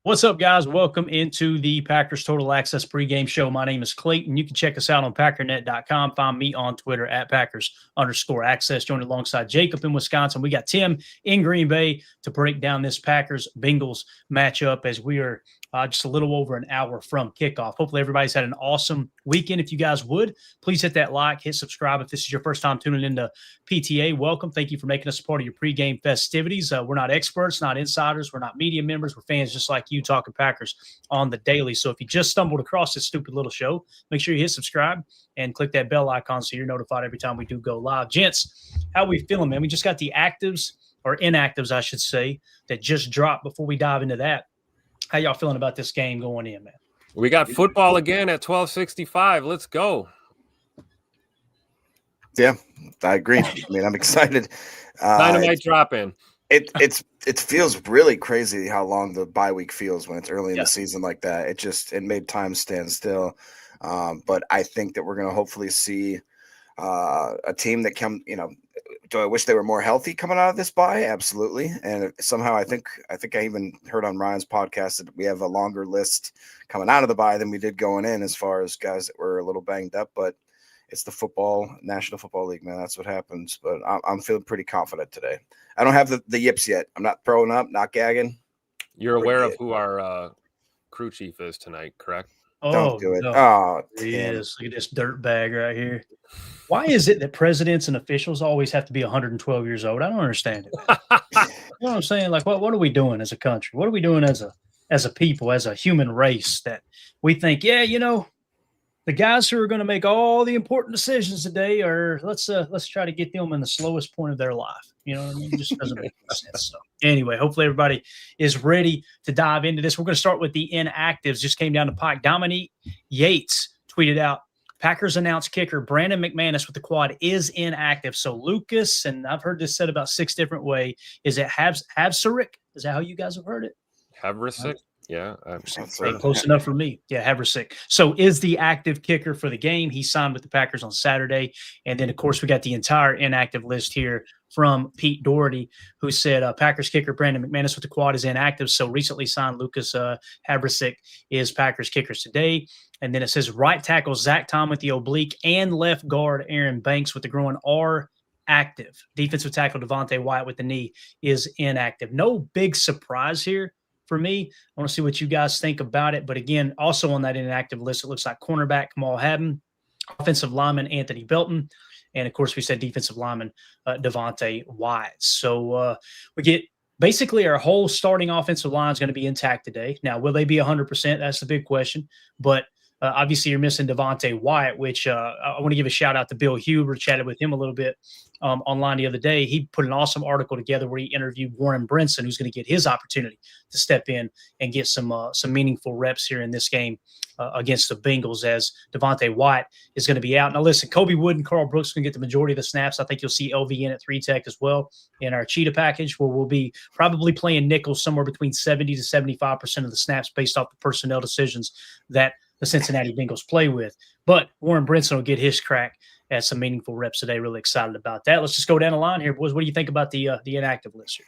What's up, guys? Welcome into the Packers Total Access pregame show. My name is Clayton. You can check us out on packernet.com. Find me on Twitter at Packers_access. Joined alongside Jacob in Wisconsin. We got Tim in Green Bay to break down this Packers-Bengals matchup as we are just a little over an hour from kickoff. Hopefully everybody's had an awesome weekend. If you guys would, please hit that like, hit subscribe. If this is your first time tuning into PTA, welcome. Thank you for making us a part of your pregame festivities. We're not experts, not insiders. We're not media members. We're fans just like you talking Packers on the daily. So if you just stumbled across this stupid little show, make sure you hit subscribe and click that bell icon so you're notified every time we do go live. Gents, how we feeling, man? We just got the actives, or inactives, I should say, that just dropped. Before we dive into that, how y'all feeling about this game going in, man? We got football again at 12:65. Let's go. Yeah, I agree. I mean, I'm excited. Dynamite drop in. It feels really crazy how long the bye week feels when it's early in the season like that. It made time stand still. But I think that we're going to hopefully see a team that do I wish they were more healthy coming out of this bye? Absolutely. And somehow I think I even heard on Ryan's podcast that we have a longer list coming out of the bye than we did going in as far as guys that were a little banged up. But it's the National Football League, man. That's what happens. But I'm feeling pretty confident today. I don't have the yips yet. I'm not throwing up, not gagging. You're aware of who our crew chief is tonight, correct? Don't do it. No. Oh, he is. Look at this dirt bag right here. Why is it that presidents and officials always have to be 112 years old? I don't understand it. You know what I'm saying? Like, what are we doing as a country? What are we doing as a people, as a human race, that we think, the guys who are going to make all the important decisions today are let's try to get them in the slowest point of their life. You know what I mean? It just doesn't make any sense. So anyway, hopefully everybody is ready to dive into this. We're going to start with the inactives. Just came down the pike. Dominique Yates tweeted out, Packers announced kicker Brandon McManus with the quad is inactive. So Lucas, and I've heard this said about 6 different ways. Is it Havsarick? Is that how you guys have heard it? Havsarick? Yeah. Close enough for me. Yeah, Havsarick. So is the active kicker for the game. He signed with the Packers on Saturday. And then, of course, we got the entire inactive list here from Pete Doherty, who said Packers kicker Brandon McManus with the quad is inactive. So recently signed Lucas Havsarick is Packers kickers today. And then it says right tackle Zach Tom with the oblique and left guard Aaron Banks with the groin are active. Defensive tackle Devontae Wyatt with the knee is inactive. No big surprise here for me. I want to see what you guys think about it. But again, also on that inactive list, it looks like cornerback Kamal Hadden, offensive lineman Anthony Belton, and of course we said defensive lineman Devontae Wyatt. So we get basically our whole starting offensive line is going to be intact today. Now, will they be 100%? That's the big question. But obviously, you're missing Devontae Wyatt, which I want to give a shout out to Bill Huber. Chatted with him a little bit online the other day. He put an awesome article together where he interviewed Warren Brinson, who's going to get his opportunity to step in and get some meaningful reps here in this game against the Bengals, as Devontae Wyatt is going to be out. Now, listen, Kobe Wood and Carl Brooks are going to get the majority of the snaps. I think you'll see LV in at 3-tech as well in our Cheetah package, where we'll be probably playing nickel somewhere between 70 to 75% of the snaps based off the personnel decisions that the Cincinnati Bengals play with. But Warren Brinson will get his crack at some meaningful reps today. Really excited about that. Let's just go down the line here, boys. What do you think about the inactive list here?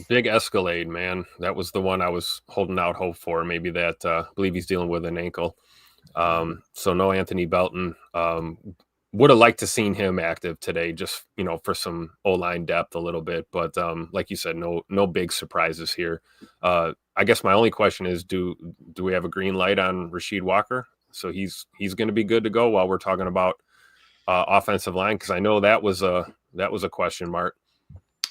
Big Escalade, man. That was the one I was holding out hope for. Maybe that I believe he's dealing with an ankle. So no Anthony Belton. Would have liked to seen him active today, just for some O-line depth a little bit. But like you said, no big surprises here. I guess my only question is, do we have a green light on Rasheed Walker? So he's going to be good to go while we're talking about offensive line, because I know that was a question mark.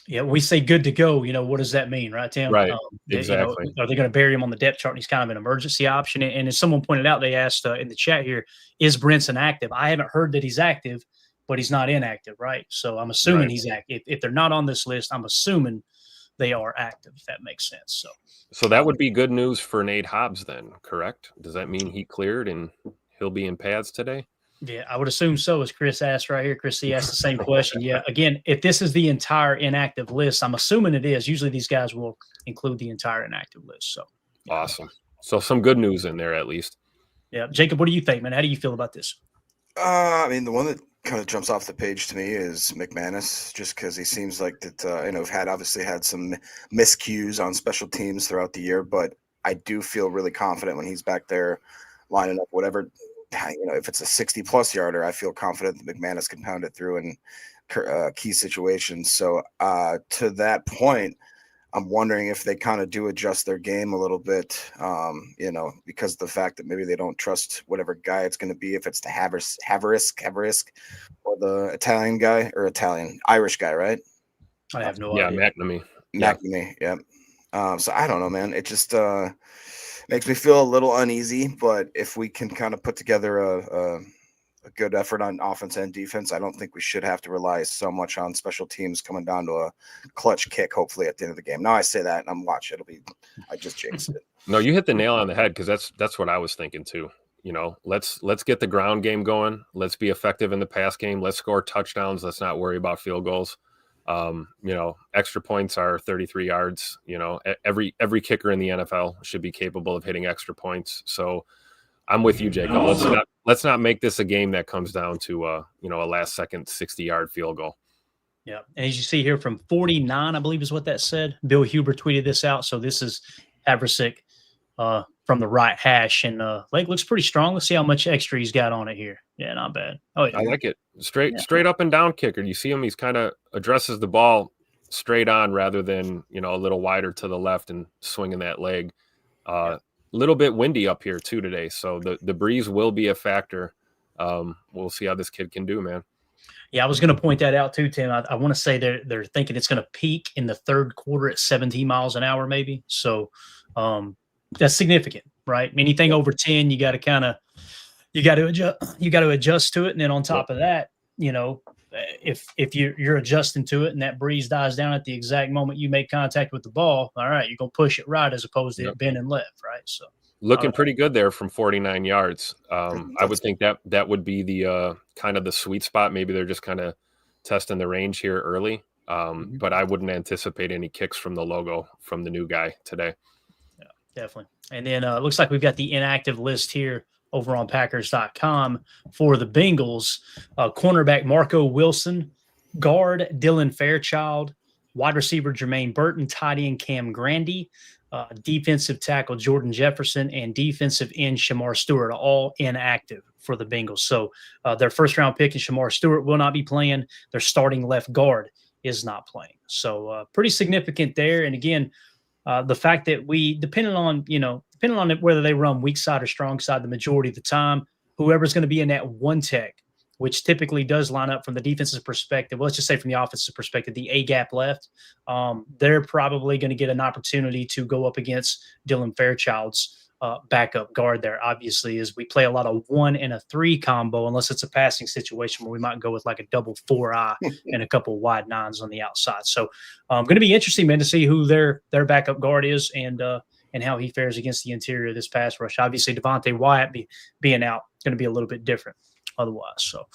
Yeah, when we say good to go, what does that mean, right, Tim? Right, exactly. Are they going to bury him on the depth chart? And he's kind of an emergency option. And as someone pointed out, they asked in the chat here, is Brinson active? I haven't heard that he's active, but he's not inactive, right? So I'm assuming he's active. If they're not on this list, I'm assuming they are active, if that makes sense. So that would be good news for Nate Hobbs then, correct? Does that mean he cleared and he'll be in pads today? Yeah, I would assume so, as Chris asked right here. Chris C asked the same question. Yeah, again, if this is the entire inactive list, I'm assuming it is. Usually these guys will include the entire inactive list. So awesome. So some good news in there at least. Yeah. Jacob, what do you think, man? How do you feel about this? I mean, the one that kind of jumps off the page to me is McManus, just because he seems like that, obviously had some miscues on special teams throughout the year, but I do feel really confident when he's back there lining up whatever, if it's a 60-plus yarder, I feel confident that McManus can pound it through in key situations. So to that point, I'm wondering if they kind of do adjust their game a little bit, because of the fact that maybe they don't trust whatever guy it's going to be, if it's the Haverisk or the Irish guy, right? I have no idea. McNamee, yeah. So I don't know, man. It just makes me feel a little uneasy, but if we can kind of put together a good effort on offense and defense, I don't think we should have to rely so much on special teams coming down to a clutch kick, hopefully at the end of the game. Now I say that and I'm watching. I just jinxed it. No, you hit the nail on the head, because that's what I was thinking too. Let's get the ground game going. Let's be effective in the pass game. Let's score touchdowns. Let's not worry about field goals. Extra points are 33 yards. Every kicker in the NFL should be capable of hitting extra points. So I'm with you, Jacob. Let's not make this a game that comes down to a last second 60-yard field goal. Yeah. And as you see here from 49, I believe is what that said. Bill Huber tweeted this out. So this is Haverick from the right hash, and leg looks pretty strong. Let's see how much extra he's got on it here. Yeah, not bad. Oh, yeah. I like it. Straight up and down kicker. You see him, he's kind of addresses the ball straight on rather than, a little wider to the left and swinging that leg. Little bit windy up here too today, so the breeze will be a factor. We'll see how this kid can do, man. Yeah, I was going to point that out too, Tim. I want to say they're thinking it's going to peak in the third quarter at 17 miles an hour, maybe. So that's significant, right? Anything over 10, you got to adjust. You got to adjust to it, and then on top of that, if you're adjusting to it and that breeze dies down at the exact moment you make contact with the ball, all right, you're gonna push it right as opposed to it bending left, right? So looking pretty good there from 49 yards. I would think that would be the kind of the sweet spot. Maybe they're just kind of testing the range here early, but I wouldn't anticipate any kicks from the logo from the new guy today. Yeah, definitely. And then it looks like we've got the inactive list here over on Packers.com for the Bengals. Cornerback Marco Wilson, guard Dylan Fairchild, wide receiver Jermaine Burton, tight end Cam Grandy, defensive tackle Jordan Jefferson, and defensive end Shamar Stewart, all inactive for the Bengals. So their first-round pick in Shamar Stewart will not be playing. Their starting left guard is not playing. So pretty significant there. And again, the fact that depending on whether they run weak side or strong side, the majority of the time, whoever's going to be in that one tech, which typically does line up from the defensive perspective, well, let's just say from the offensive perspective, the A-gap left, they're probably going to get an opportunity to go up against Dylan Fairchild's backup guard there. Obviously, as we play a lot of 1 and a 3 combo, unless it's a passing situation where we might go with like a double 4-eye and a couple wide 9s on the outside. So going to be interesting, man, to see who their backup guard is and how he fares against the interior of this pass rush. Obviously, Devontae Wyatt being out, going to be a little bit different otherwise. So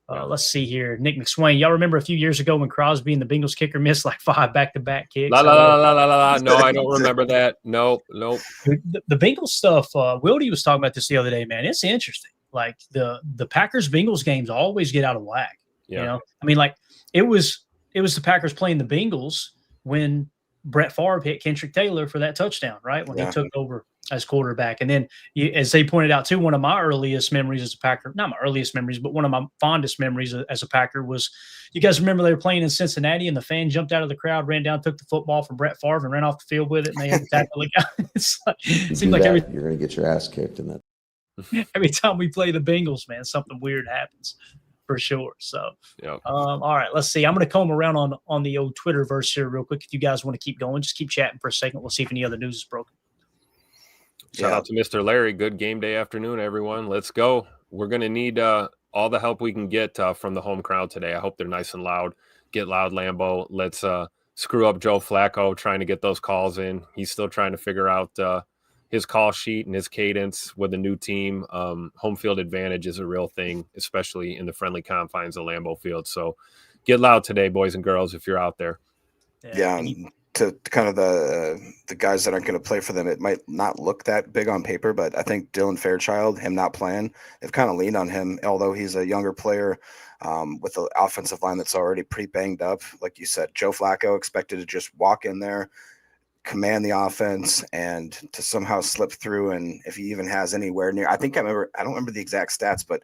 let's see here. Nick McSwain, y'all remember a few years ago when Crosby and the Bengals kicker missed like 5 back-to-back kicks? No, I don't remember that. Nope. The Bengals stuff, Wildy was talking about this the other day, man. It's interesting. Like the Packers-Bengals games always get out of whack. Yeah. I mean, like it was the Packers playing the Bengals when Brett Favre hit Kendrick Taylor for that touchdown, right? When he took over as quarterback. And then, as they pointed out too, one of my earliest memories as a Packer, not my earliest memories, but one of my fondest memories as a Packer was, you guys remember they were playing in Cincinnati and the fan jumped out of the crowd, ran down, took the football from Brett Favre and ran off the field with it, and they had to tackle the guy. It seemed like you're going to get your ass kicked in that. Every time we play the Bengals, man, something weird happens. For sure. So, all right, let's see. I'm going to comb around on the old Twitterverse here real quick. If you guys want to keep going, just keep chatting for a second. We'll see if any other news is broken. Shout out to Mr. Larry. Good game day afternoon, everyone. Let's go. We're going to need all the help we can get from the home crowd today. I hope they're nice and loud. Get loud, Lambeau. Let's screw up Joe Flacco trying to get those calls in. He's still trying to figure out his call sheet and his cadence with a new team. Home field advantage is a real thing, especially in the friendly confines of Lambeau Field. So get loud today, boys and girls, if you're out there. Yeah, to kind of the guys that aren't going to play for them, it might not look that big on paper, but I think Dylan Fairchild, him not playing, they've kind of leaned on him, although he's a younger player with the offensive line that's already pretty banged up. Like you said, Joe Flacco expected to just walk in there, command the offense and to somehow slip through. And if he even has anywhere near, I don't remember the exact stats, but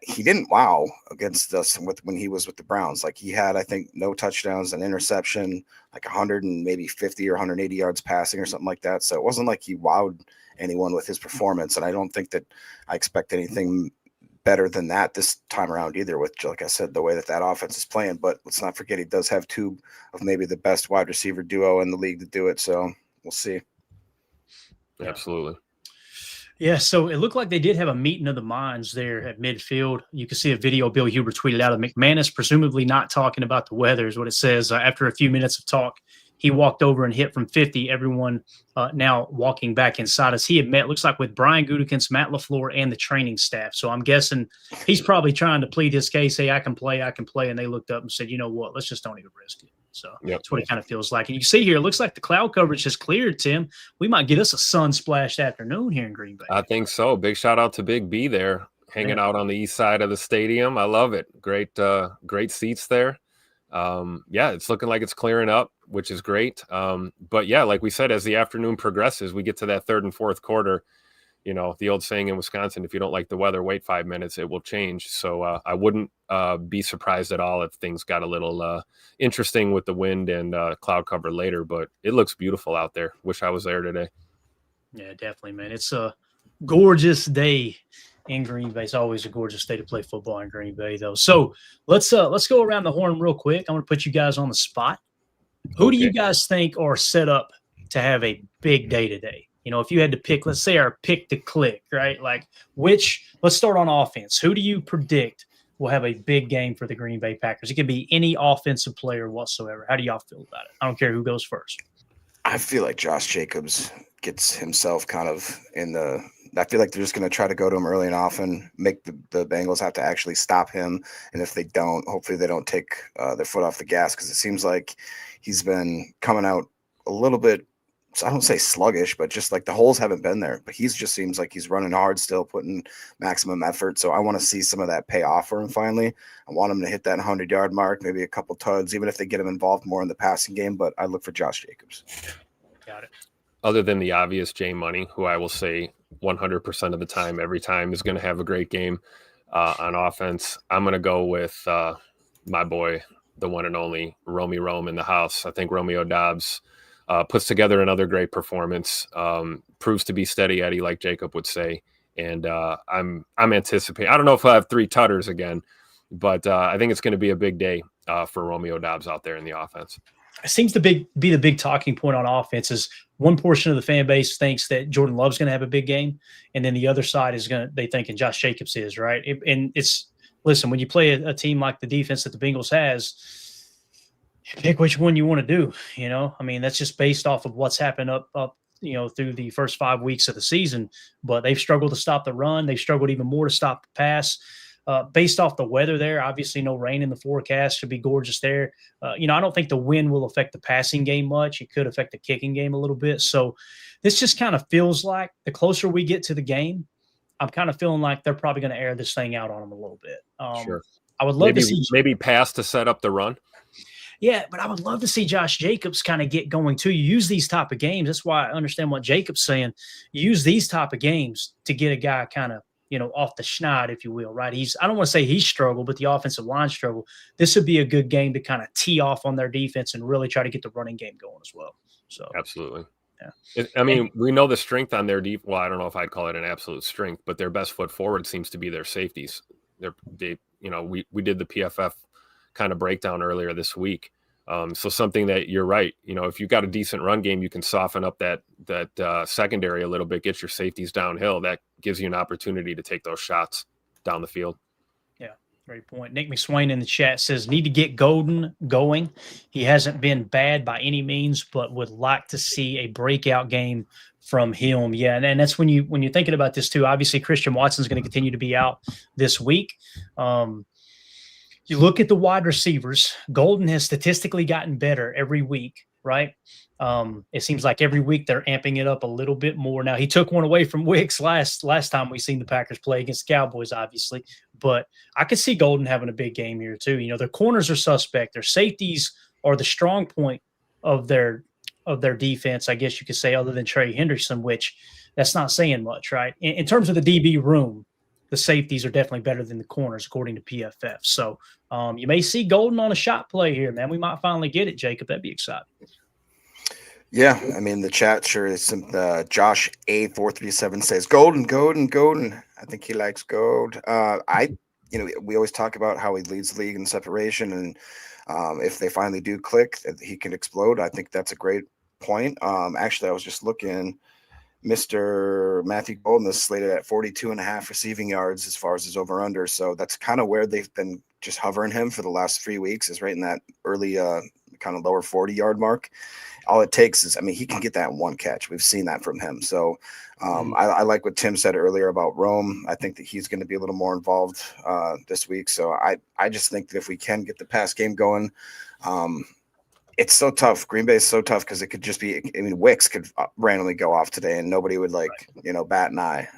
he didn't wow against us when he was with the Browns. Like he had, I think, no touchdowns, an interception, like 100 and maybe 50 or 180 yards passing or something like that. So it wasn't like he wowed anyone with his performance. And I don't think that I expect anything better than that this time around either, with, like I said, the way that offense is playing. But let's not forget he does have two of maybe the best wide receiver duo in the league to do it. So we'll see. Absolutely. Yeah, so it looked like they did have a meeting of the minds there at midfield. You can see a video Bill Huber tweeted out of McManus, presumably not talking about the weather, is what it says. After a few minutes of talk, he walked over and hit from 50. Everyone now walking back inside as he had met, looks like, with Brian Gutekunst, Matt LaFleur, and the training staff. So I'm guessing he's probably trying to plead his case. Hey, I can play. And they looked up and said, you know what, let's just don't even risk it. So that's what it kind of feels like. And you can see here, it looks like the cloud coverage has cleared, Tim. We might get us a sun-splashed afternoon here in Green Bay. I think so. Big shout out to Big B there, hanging out on the east side of the stadium. I love it. Great seats there. It's looking like it's clearing up, which is great. But yeah, like we said, as the afternoon progresses, we get to that third and fourth quarter. You know, the old saying in Wisconsin, if you don't like the weather, wait 5 minutes, it will change. So I wouldn't be surprised at all if things got a little interesting with the wind and cloud cover later, but it looks beautiful out there. Wish I was there today. Yeah, definitely, man. It's a gorgeous day in Green Bay. It's always a gorgeous day to play football in Green Bay, though. So let's go around the horn real quick. I'm going to put you guys on the spot. Who do you guys think are set up to have a big day today? You know, if you had to pick, let's say our pick to click, right? Like let's start on offense. Who do you predict will have a big game for the Green Bay Packers? It could be any offensive player whatsoever. How do y'all feel about it? I don't care who goes first. I feel like Josh Jacobs gets himself kind of I feel like they're just going to try to go to him early and often, make the Bengals have to actually stop him. And if they don't, hopefully they don't take their foot off the gas, because it seems like he's been coming out a little bit, I don't say sluggish, but just like the holes haven't been there. But he's just seems like he's running hard still, putting maximum effort. So I want to see some of that pay off for him finally. I want him to hit that 100-yard mark, maybe a couple tugs, even if they get him involved more in the passing game. But I look for Josh Jacobs. Got it. Other than the obvious Jay Money, who I will say 100% of the time, every time, is going to have a great game on offense, I'm going to go with my boy, the one and only Romy Rome in the house. I think Romeo Doubs puts together another great performance, proves to be steady Eddie, like Jacob would say. And I'm anticipating, I don't know if I'll have 3 tutters again, but I think it's going to be a big day for Romeo Doubs out there in the offense. It seems to be the big talking point on offense is one portion of the fan base thinks that Jordan Love's going to have a big game, and then the other side is they thinking Josh Jacobs is, right. Listen, when you play a team like the defense that the Bengals has, pick which one you want to do. You know, I mean, that's just based off of what's happened up through the first 5 weeks of the season. But they've struggled to stop the run. They've struggled even more to stop the pass. Based off the weather there, obviously no rain in the forecast, should be gorgeous there. I don't think the wind will affect the passing game much. It could affect the kicking game a little bit. So this just kind of feels like the closer we get to the game, I'm kind of feeling like they're probably going to air this thing out on them a little bit. Sure. I would love to see maybe pass to set up the run. Yeah, but I would love to see Josh Jacobs kind of get going too. You use these type of games. That's why I understand what Jacob's saying. You use these type of games to get a guy kind of, off the schneid, if you will, right? I don't want to say he struggled, but the offensive line struggled. This would be a good game to kind of tee off on their defense and really try to get the running game going as well. So absolutely. Yeah. We know the strength on their deep. Well, I don't know if I'd call it an absolute strength, but their best foot forward seems to be their safeties. We did the PFF kind of breakdown earlier this week. So something that you're right. If you've got a decent run game, you can soften up that secondary a little bit, get your safeties downhill. That gives you an opportunity to take those shots down the field. Yeah, great point. Nick McSwain in the chat says, need to get Golden going. He hasn't been bad by any means, but would like to see a breakout game from him. Yeah, and that's when you're thinking about this too. Obviously, Christian Watson's going to continue to be out this week. You look at the wide receivers. Golden has statistically gotten better every week, right? It seems like every week they're amping it up a little bit more. Now, he took one away from Wicks last time we seen the Packers play against the Cowboys, obviously. But I could see Golden having a big game here too. Their corners are suspect. Their safeties are the strong point of their of their defense, I guess you could say, other than Trey Henderson, which that's not saying much, right? In terms of the DB room, the safeties are definitely better than the corners, according to PFF. So you may see Golden on a shot play here, man. We might finally get it, Jacob. That'd be exciting. Yeah, I mean the chat sure is some. Josh A437 says Golden. I think he likes gold. We always talk about how he leads the league in separation, and if they finally do click, that he can explode. I think that's a great point. Actually, I was just looking. Mr. Matthew Golden is slated at 42.5 receiving yards as far as his over-under. So that's kind of where they've been just hovering him for the last 3 weeks, is right in that early kind of lower 40-yard mark. All it takes is, I mean, he can get that in one catch. We've seen that from him. So I like what Tim said earlier about Rome. I think that he's going to be a little more involved this week. So I just think that if we can get the pass game going, it's so tough. Green Bay is so tough because it could just be, I mean, Wicks could randomly go off today and nobody would bat an eye.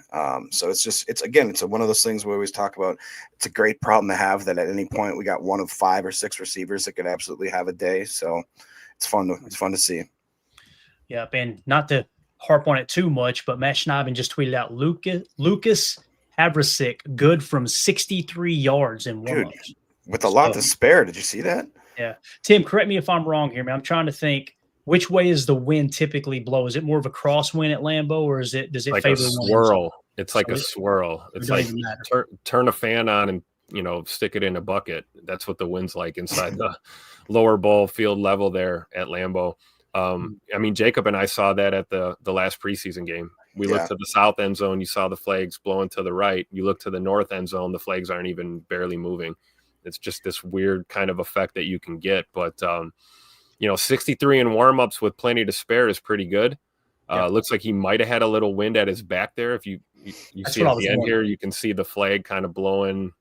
So it's one of those things we always talk about. It's a great problem to have that at any point we got one of 5 or 6 receivers that could absolutely have a day. So it's fun to see. Yeah. And not to harp on it too much, but Matt Schneiden just tweeted out Lucas Havrasik good from 63 yards in warm-ups. With a lot to spare. Did you see that? Yeah. Tim, correct me if I'm wrong here, man. I'm trying to think, which way is the wind typically blow? Is it more of a crosswind at Lambeau, or does it like favor a swirl? It's like a swirl. It's like turn a fan on and stick it in a bucket. That's what the wind's like inside the lower bowl field level there at Lambeau. I mean, Jacob and I saw that at the last preseason game. We looked to the south end zone, you saw the flags blowing to the right. You look to the north end zone, the flags aren't even barely moving. It's just this weird kind of effect that you can get. But, 63 in warmups with plenty to spare is pretty good. Looks like he might have had a little wind at his back there. If you see at the end here, you can see the flag kind of blowing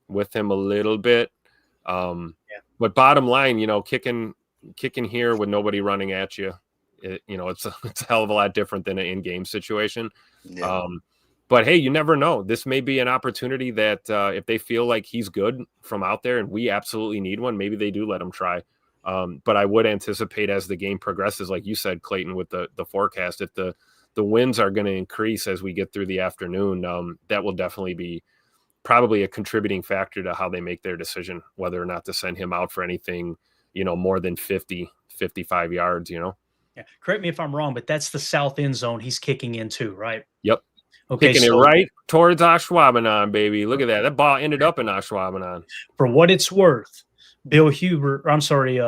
with him a little bit. But bottom line, kicking here with nobody running at you, it's a hell of a lot different than an in-game situation. Yeah. But hey, you never know. This may be an opportunity that if they feel like he's good from out there and we absolutely need one, maybe they do let him try. But I would anticipate as the game progresses, like you said, Clayton, with the forecast, if the winds are going to increase as we get through the afternoon, that will definitely be probably a contributing factor to how they make their decision, whether or not to send him out for anything, more than 50, 55 yards, Yeah. Correct me if I'm wrong, but that's the south end zone he's kicking into, right? Yep. Okay, Kicking it right towards Ashwaubenon, baby. Look at that. That ball ended up in Ashwaubenon. For what it's worth, Bill Huber tweeted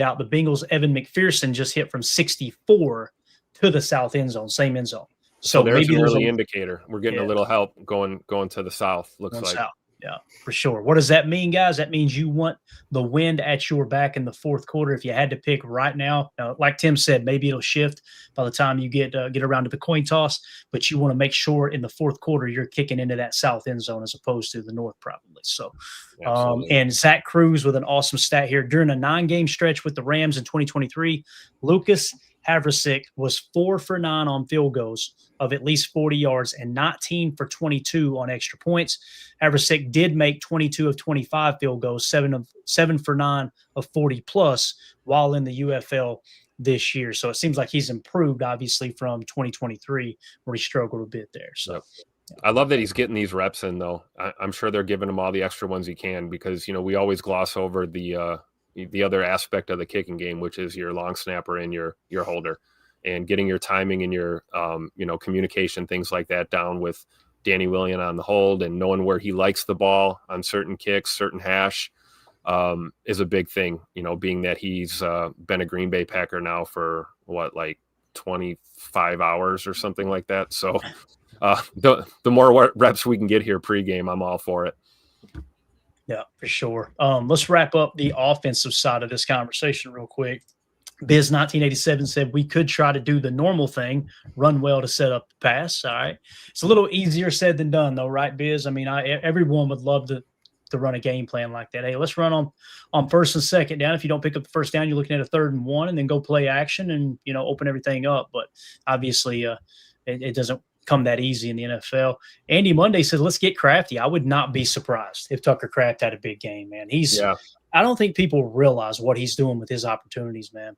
out the Bengals' Evan McPherson just hit from 64 to the south end zone, same end zone. So there's maybe an early indicator. We're getting a little help going to the south, looks like. South. Yeah, for sure. What does that mean, guys? That means you want the wind at your back in the fourth quarter. If you had to pick right now, like Tim said, maybe it'll shift by the time you get around to the coin toss, but you want to make sure in the fourth quarter you're kicking into that south end zone as opposed to the north, probably. So, and Zach Cruz with an awesome stat here. During a 9-game stretch with the Rams in 2023, Lucas Havrasik was 4 for 9 on field goals of at least 40 yards and 19 for 22 on extra points. Havrasik did make 22 of 25 field goals, 7 for 9 of 40 plus while in the UFL this year. So it seems like he's improved, obviously, from 2023 where he struggled a bit there. So I love that he's getting these reps in, though. I'm sure they're giving him all the extra ones he can because, we always gloss over the other aspect of the kicking game, which is your long snapper and your holder, and getting your timing and your communication, things like that down with Danny Willian on the hold and knowing where he likes the ball on certain kicks, certain hash is a big thing, being that he's been a Green Bay Packer now for 25 hours or something like that. So the more reps we can get here pregame, I'm all for it. Yeah, for sure. Let's wrap up the offensive side of this conversation real quick. Biz 1987 said we could try to do the normal thing, run well to set up the pass. All right. It's a little easier said than done, though, right, Biz? I mean, everyone would love to run a game plan like that. Hey, let's run on first and second down. If you don't pick up the first down, you're looking at a 3rd and 1 and then go play action and, open everything up. But obviously it doesn't come that easy in the NFL. Andy Monday said, let's get crafty. I would not be surprised if Tucker Kraft had a big game, man. He's I don't think people realize what he's doing with his opportunities, man.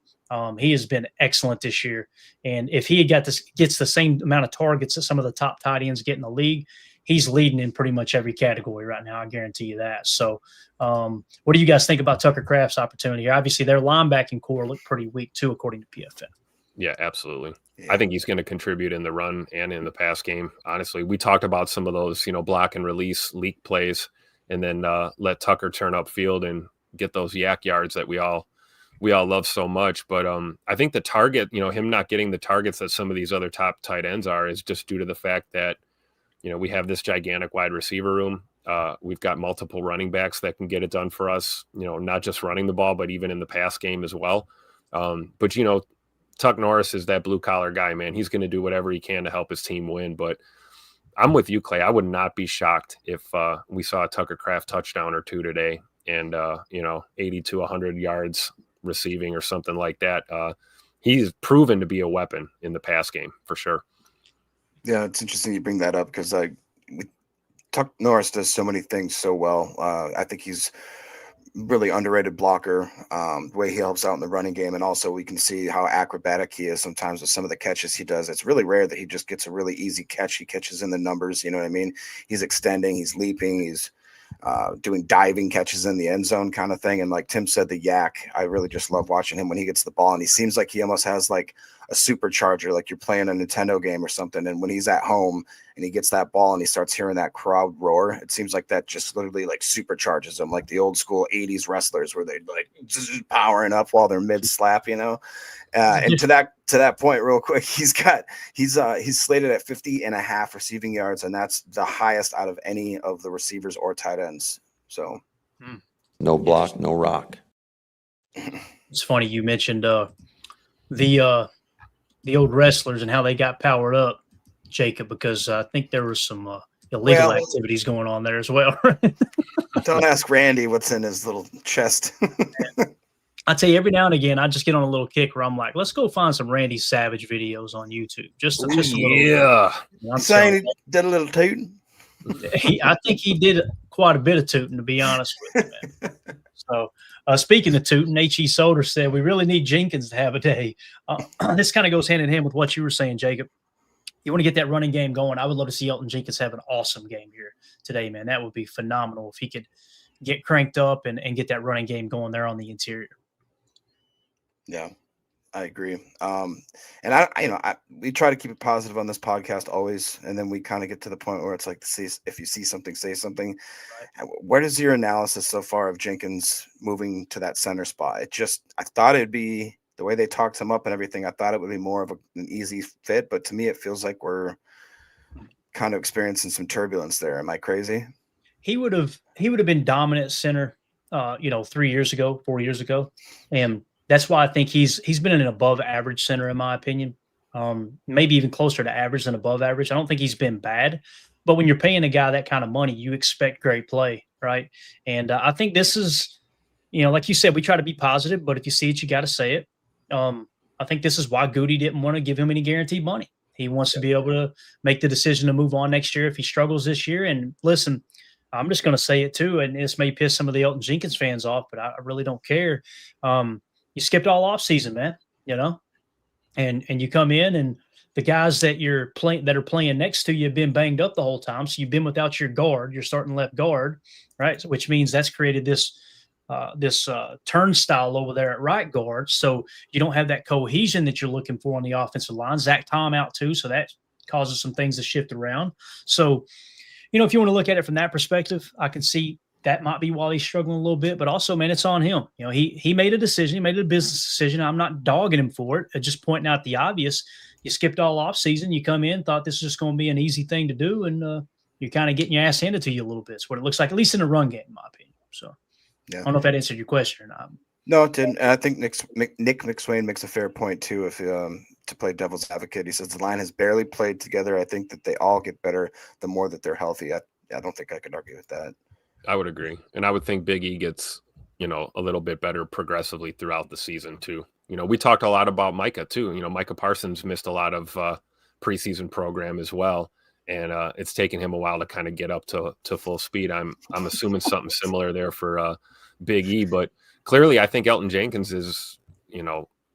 He has been excellent this year, and if he gets the same amount of targets that some of the top tight ends get in the league, he's leading in pretty much every category right now. I guarantee you that. So, what do you guys think about Tucker Kraft's opportunity? Obviously, their linebacking core looked pretty weak too, according to PFF. Yeah, absolutely. Yeah. I think he's going to contribute in the run and in the pass game. Honestly, we talked about some of those, block and release leak plays, and then let Tucker turn upfield and get those yak yards that we all love so much. But I think the target, him not getting the targets that some of these other top tight ends are, is just due to the fact that, we have this gigantic wide receiver room. We've got multiple running backs that can get it done for us, not just running the ball, but even in the pass game as well. But Tuck Norris is that blue collar guy, man. He's going to do whatever he can to help his team win. But I'm with you, Clay. I would not be shocked if we saw a Tucker Kraft touchdown or two today and, 80 to 100 yards receiving or something like that. He's proven to be a weapon in the pass game for sure. Yeah, it's interesting you bring that up because Tuck Norris does so many things so well. I think he's really underrated blocker, the way he helps out in the running game. And also we can see how acrobatic he is sometimes with some of the catches he does. It's really rare that he just gets a really easy catch. He catches in the numbers, you know what I mean? He's extending, he's leaping, he's doing diving catches in the end zone kind of thing. And like Tim said, the yak, I really just love watching him when he gets the ball, and he seems like he almost has like a supercharger, like you're playing a Nintendo game or something. And when he's at home and he gets that ball and he starts hearing that crowd roar, it seems like that just literally like supercharges him, like the old school 80s wrestlers where they'd like powering up while they're mid slap, and to that point real quick, he's slated at 50.5 receiving yards, and that's the highest out of any of the receivers or tight ends. So no block, no rock. It's funny you mentioned the old wrestlers and how they got powered up, Jacob, because I think there was some illegal activities going on there as well. Don't ask Randy what's in his little chest. I tell you, every now and again, I just get on a little kick where I'm like, let's go find some Randy Savage videos on YouTube. Just a little. Yeah. I'm saying he did a little tooting. I think he did quite a bit of tooting, to be honest with you, man. So, speaking of tooting, H.E. Solder said, we really need Jenkins to have a day. This kind of goes hand in hand with what you were saying, Jacob. You want to get that running game going. I would love to see Elgton Jenkins have an awesome game here today, man. That would be phenomenal if he could get cranked up and get that running game going there on the interior. Yeah, I agree. We try to keep it positive on this podcast always, and then we kind of get to the point where it's like, if you see something, say something. Right. What is your analysis so far of Jenkins moving to that center spot? I thought it'd be the way they talked him up and everything. I thought it would be more of an easy fit, but to me, it feels like we're kind of experiencing some turbulence there. Am I crazy? He would have been dominant center, 3 years ago, 4 years ago, and that's why I think he's been an above average center, in my opinion. Maybe even closer to average than above average. I don't think he's been bad, but when you're paying a guy that kind of money, you expect great play, right? And I think this is, like you said, we try to be positive, but if you see it, you got to say it. I think this is why Goody didn't want to give him any guaranteed money. He wants to be able to make the decision to move on next year if he struggles this year. And listen, I'm just going to say it too, and this may piss some of the Elgton Jenkins fans off, but I really don't care. You skipped all off season, man, and you come in and the guys that are playing next to you have been banged up the whole time. So you've been without your guard, your starting left guard, right? So, which means that's created this turnstile over there at right guard. So you don't have that cohesion that you're looking for on the offensive line. Zach Tom out too. So that causes some things to shift around. So, if you want to look at it from that perspective, I can see that might be why he's struggling a little bit, but also, man, it's on him. He made a decision. He made a business decision. I'm not dogging him for it. I'm just pointing out the obvious. You skipped all off season. You come in, thought this was just going to be an easy thing to do, and you're kind of getting your ass handed to you a little bit. It's what it looks like, at least in the run game, in my opinion. So yeah. I don't know if that answered your question or not. No, it didn't. And I think Nick McSwain makes a fair point too. If to play devil's advocate, he says the line has barely played together. I think that they all get better the more that they're healthy. I don't think I could argue with that. I would agree. And I would think Big E gets, a little bit better progressively throughout the season too. We talked a lot about Micah too. Micah Parsons missed a lot of preseason program as well. and it's taken him a while to kind of get up to full speed. I'm assuming something similar there for Big E, but clearly I think Elton Jenkins is,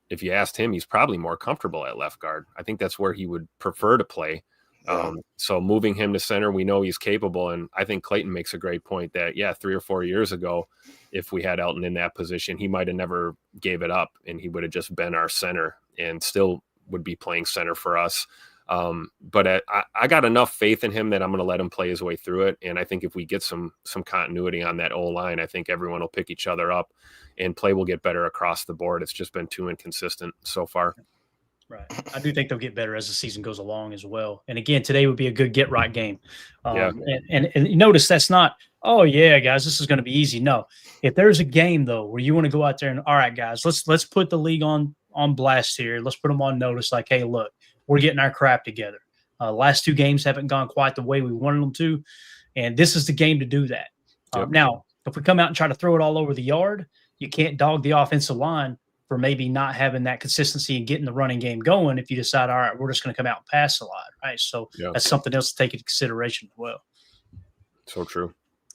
if you asked him, he's probably more comfortable at left guard. I think that's where he would prefer to play. Yeah. So moving him to center, we know he's capable. And I think Clayton makes a great point that, 3 or 4 years ago, if we had Elton in that position, he might have never gave it up and he would have just been our center and still would be playing center for us. But I got enough faith in him that I'm going to let him play his way through it. And I think if we get some continuity on that O-line, I think everyone will pick each other up and play will get better across the board. It's just been too inconsistent so far. Right. I do think they'll get better as the season goes along as well. And again, today would be a good get right game. And notice that's not, oh yeah, guys, this is going to be easy. No, if there's a game though, where you want to go out there and, all right, guys, let's put the league on blast here. Let's put them on notice. Like, hey, look, we're getting our crap together. Last 2 games haven't gone quite the way we wanted them to. And this is the game to do that. Yep. Now, if we come out and try to throw it all over the yard, you can't dog the offensive line for maybe not having that consistency and getting the running game going if you decide, all right, we're just going to come out and pass a lot, right? So that's something else to take into consideration as well. So true.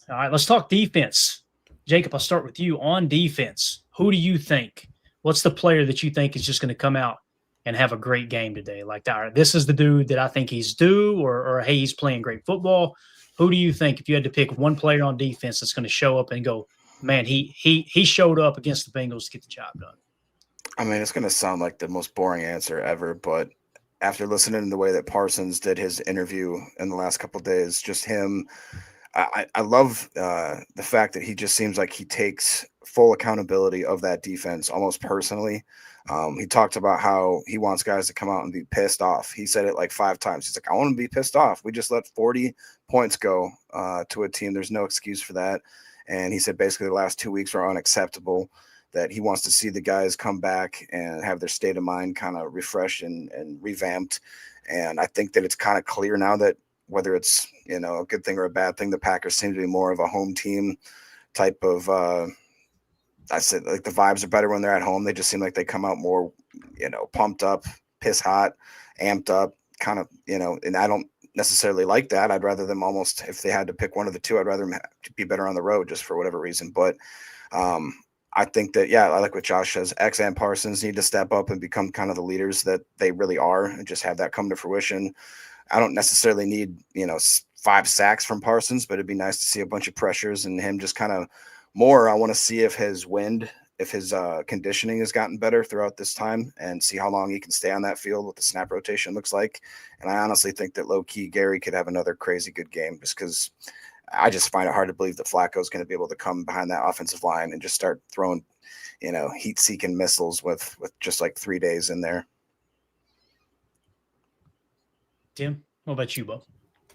All right, let's talk defense. Jacob, I'll start with you. On defense, who do you think, what's the player that you think is just going to come out and have a great game today? Like, all right, this is the dude that I think he's due, or hey, he's playing great football. Who do you think, if you had to pick one player on defense that's going to show up and go, man, he showed up against the Bengals to get the job done? I mean, it's going to sound like the most boring answer ever, but after listening to the way that Parsons did his interview in the last couple of days, just him, I love the fact that he just seems like he takes full accountability of that defense almost personally. He talked about how he wants guys to come out and be pissed off. He said it like 5 times. He's like, I want to be pissed off. We just let 40 points go to a team. There's no excuse for that. And he said basically the last 2 weeks are unacceptable, that he wants to see the guys come back and have their state of mind kind of refreshed and revamped. And I think that it's kind of clear now that whether it's, a good thing or a bad thing, the Packers seem to be more of a home team type of, I said, like, the vibes are better when they're at home. They just seem like they come out more, pumped up, piss hot, amped up, kind of, and I don't necessarily like that. I'd rather them almost, if they had to pick one of the two, I'd rather them be better on the road just for whatever reason. But, I think that, I like what Josh says. X and Parsons need to step up and become kind of the leaders that they really are and just have that come to fruition. I don't necessarily need, 5 sacks from Parsons, but it'd be nice to see a bunch of pressures and him just kind of more. I want to see if his conditioning has gotten better throughout this time and see how long he can stay on that field, what the snap rotation looks like. And I honestly think that low-key Gary could have another crazy good game just because I just find it hard to believe that Flacco is going to be able to come behind that offensive line and just start throwing, heat-seeking missiles with just like 3 days in there. Tim, what about you, Bo?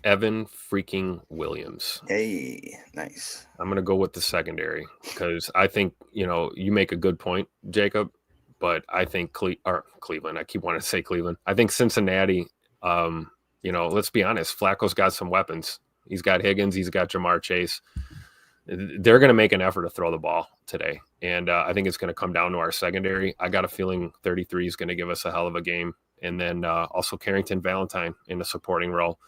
Evan freaking Williams. Hey, nice. I'm going to go with the secondary because I think, you make a good point, Jacob, but I think Cleveland, I keep wanting to say Cleveland. I think Cincinnati, let's be honest, Flacco's got some weapons. He's got Higgins. He's got Jamar Chase. They're going to make an effort to throw the ball today. And I think it's going to come down to our secondary. I got a feeling 33 is going to give us a hell of a game. And then also Carrington Valentine in the supporting role.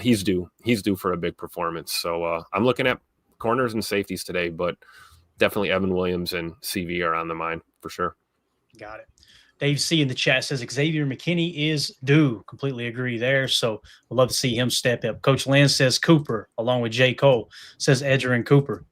He's due for a big performance. So I'm looking at corners and safeties today, but definitely Evan Williams and CV are on the mind for sure. Got it. Dave C in the chat says Xavier McKinney is due. Completely agree there. So we'd love to see him step up. Coach Lynn says Cooper, along with J. Cole, says Edgerrin Cooper.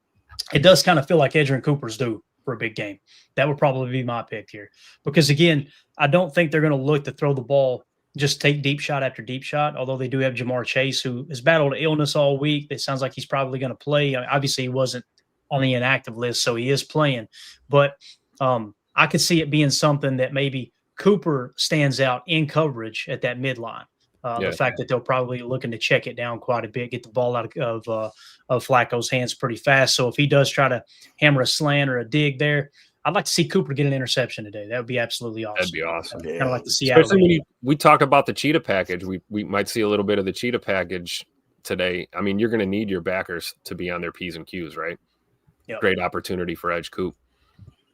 It does kind of feel like Edgerrin Cooper's due for a big game. That would probably be my pick here. Because, again, I don't think they're going to look to throw the ball, just take deep shot after deep shot, although they do have Jamar Chase, who has battled illness all week. It sounds like he's probably going to play. Obviously, he wasn't on the inactive list, so he is playing. But I could see it being something that maybe Cooper stands out in coverage at that midline. The fact that they'll probably looking to check it down quite a bit, get the ball out of Flacco's hands pretty fast. So if he does try to hammer a slant or a dig there, I'd like to see Cooper get an interception today. That would be absolutely awesome. That'd be awesome. Kind of like the Seattle. Especially when we talk about the cheetah package. We might see a little bit of the cheetah package today. I mean, you're going to need your backers to be on their P's and Q's, right? Yep. Great opportunity for Edge Coop.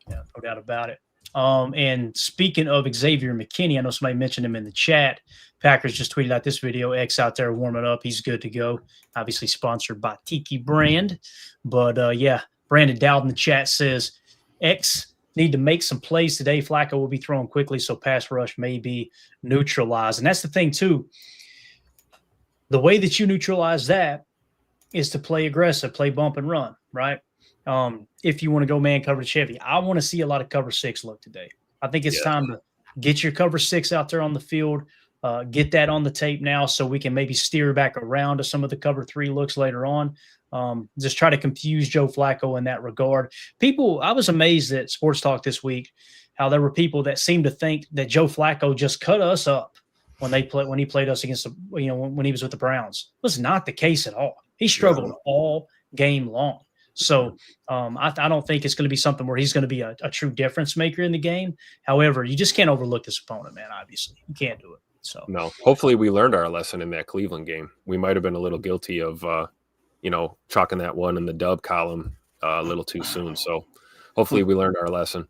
Yeah, no doubt about it. And speaking of Xavier McKinney, I know somebody mentioned him in the chat. Packers just tweeted out this video. X out there warming up. He's good to go. Obviously sponsored by Tiki Brand. But, yeah, Brandon Dowd in the chat says, X need to make some plays today. Flacco will be throwing quickly, so pass rush may be neutralized. And that's the thing, too. The way that you neutralize that is to play aggressive, play bump and run, right? If you want to go man coverage heavy. I want to see a lot of cover 6 look today. I think it's time to get your cover 6 out there on the field, get that on the tape now so we can maybe steer back around to some of the cover 3 looks later on. Just try to confuse Joe Flacco in that regard. I was amazed at Sports Talk this week how there were people that seemed to think that Joe Flacco just cut us up when he played us against when he was with the Browns. It was not the case at all. He struggled all game long. So I don't think it's going to be something where he's going to be a true difference maker in the game. However, you just can't overlook this opponent, man. Obviously, you can't do it. So no. Hopefully, we learned our lesson in that Cleveland game. We might have been a little guilty of chalking that one in the dub column a little too soon. So hopefully, we learned our lesson.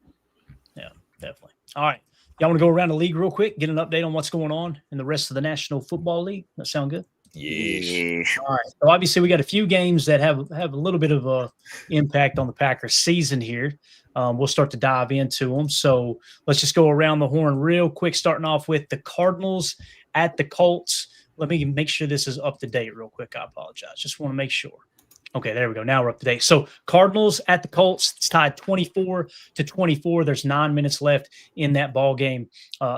Yeah, definitely. All right, y'all want to go around the league real quick, get an update on what's going on in the rest of the National Football League? That sound good? Yes. All right. So obviously we got a few games that have a little bit of a impact on the Packers season here. We'll start to dive into them. So let's just go around the horn real quick, starting off with the Cardinals at the Colts. Let me make sure this is up to date real quick. I apologize. Just want to make sure. Okay, there we go. Now we're up to date. So Cardinals at the Colts, it's tied 24-24. There's 9 minutes left in that ball game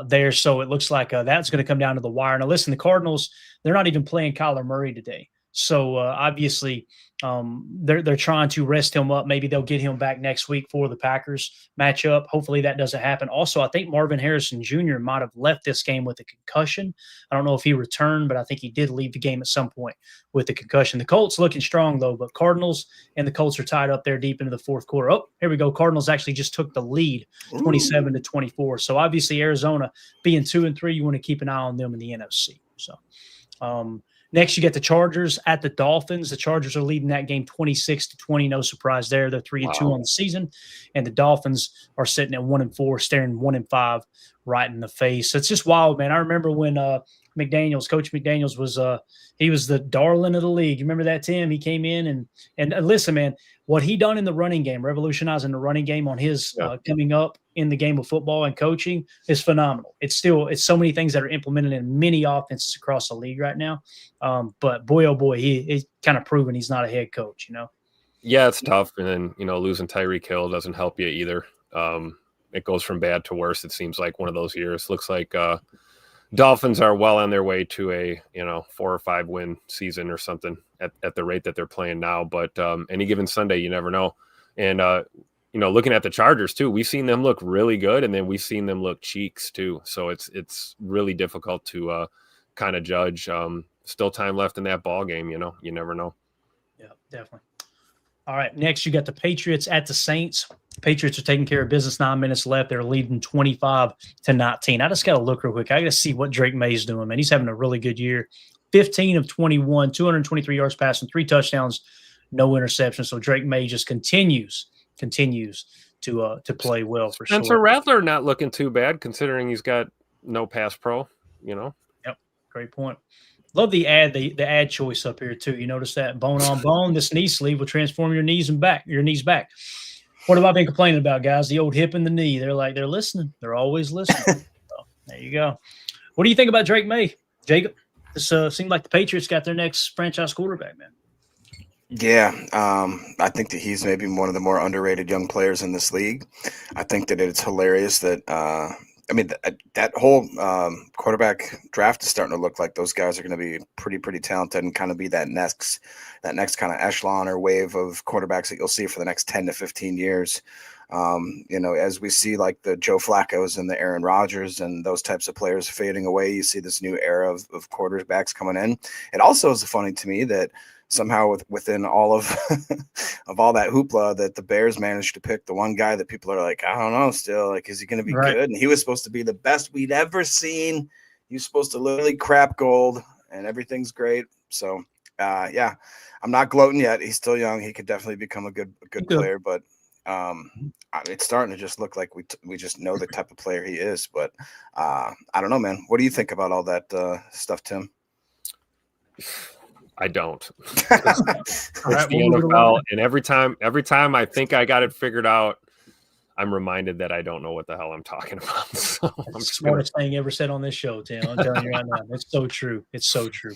there. So it looks like that's going to come down to the wire. Now, listen, the Cardinals, they're not even playing Kyler Murray today. So obviously they're trying to rest him up. Maybe they'll get him back next week for the Packers matchup. Hopefully that doesn't happen. Also, I think Marvin Harrison Jr. might have left this game with a concussion. I don't know if he returned, but I think he did leave the game at some point with the concussion. The Colts looking strong, though, but Cardinals and the Colts are tied up there deep into the fourth quarter. Oh, here we go. Cardinals actually just took the lead 27-24. So obviously Arizona being 2-3, you want to keep an eye on them in the NFC. So next, you get the Chargers at the Dolphins. The Chargers are leading that game 26-20. No surprise there. They're 3-2 on the season, and the Dolphins are sitting at 1-4, staring 1-5 right in the face. So it's just wild, man. I remember when Coach McDaniels was he was the darling of the league. You remember that, Tim? He came in and listen, man, what he done in the running game, revolutionizing the running game on his coming up in the game of football and coaching is phenomenal. It's so many things that are implemented in many offenses across the league right now. But boy, oh boy, he's kind of proven he's not a head coach, Yeah, it's tough. And then, losing Tyreek Hill doesn't help you either. It goes from bad to worse. It seems like one of those years. Looks like Dolphins are well on their way to a 4 or 5 win season or something at the rate that they're playing now. But any given Sunday, you never know. And looking at the Chargers too, we've seen them look really good, and then we've seen them look cheeks too. So it's really difficult to kind of judge. Still time left in that ball game. You never know. Yeah, definitely. All right, next you got the Patriots at the Saints. Patriots are taking care of business. 9 minutes left. They're leading 25-19. I just got to look real quick. I got to see what Drake May's doing, man. He's having a really good year. 15 of 21, 223 yards passing, 3 touchdowns, no interceptions. So Drake May just continues to play well for sure. Spencer Rattler not looking too bad considering he's got no pass pro. Yep, great point. Love the ad choice up here too. You notice that bone on bone. This knee sleeve will transform your knees back. What have I been complaining about, guys? The old hip and the knee. They're listening. They're always listening. So, there you go. What do you think about Drake May, Jacob? This seemed like the Patriots got their next franchise quarterback, man. Yeah, I think that he's maybe one of the more underrated young players in this league. I think that it's hilarious that that whole quarterback draft is starting to look like those guys are going to be pretty talented and kind of be that next kind of echelon or wave of quarterbacks that you'll see for the next 10 to 15 years. As we see like the Joe Flacco's and the Aaron Rodgers and those types of players fading away, you see this new era of quarterbacks coming in. It also is funny to me that somehow within all of of all that hoopla that the Bears managed to pick the one guy that people are like, I don't know still, like, is he going to be good? And he was supposed to be the best we'd ever seen. He was supposed to literally crap gold and everything's great. So I'm not gloating yet. He's still young. He could definitely become a good player, but It's starting to just look like we just know the type of player he is. But I don't know, man. What do you think about all that stuff, Tim? I don't. It's the NFL, and every time I think I got it figured out, I'm reminded that I don't know what the hell I'm talking about. So That's the smartest thing ever said on this show, Tim. I'm telling you right now. It's so true. It's so true.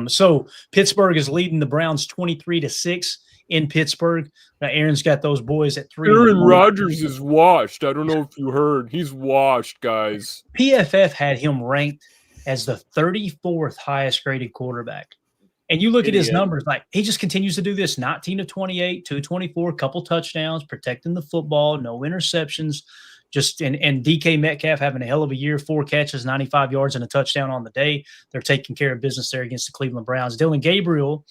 So Pittsburgh is leading the Browns 23-6 in Pittsburgh. Now Aaron's got those boys at 3. Aaron Rodgers is washed. I don't know if you heard. He's washed, guys. PFF had him ranked as the 34th highest graded quarterback. And you look at his numbers, like he just continues to do this 19 of 28, 224, couple touchdowns, protecting the football, no interceptions. And DK Metcalf having a hell of a year, 4 catches, 95 yards, and a touchdown on the day. They're taking care of business there against the Cleveland Browns. Dylan Gabriel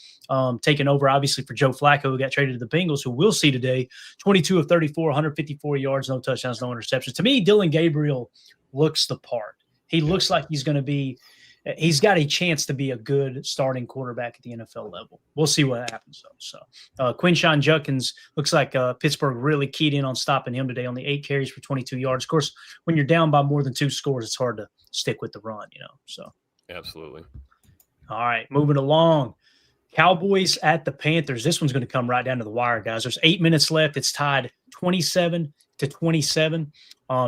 taking over, obviously, for Joe Flacco, who got traded to the Bengals, who we'll see today. 22 of 34, 154 yards, no touchdowns, no interceptions. To me, Dylan Gabriel looks the part. He looks like he's going to be – he's got a chance to be a good starting quarterback at the NFL level. We'll see what happens, though. So, Quinshon Judkins looks like Pittsburgh really keyed in on stopping him today on the 8 carries for 22 yards. Of course, when you're down by more than 2 scores, it's hard to stick with the run, So, absolutely. All right, moving along. Cowboys at the Panthers. This one's going to come right down to the wire, guys. There's 8 minutes left. It's tied 27-27.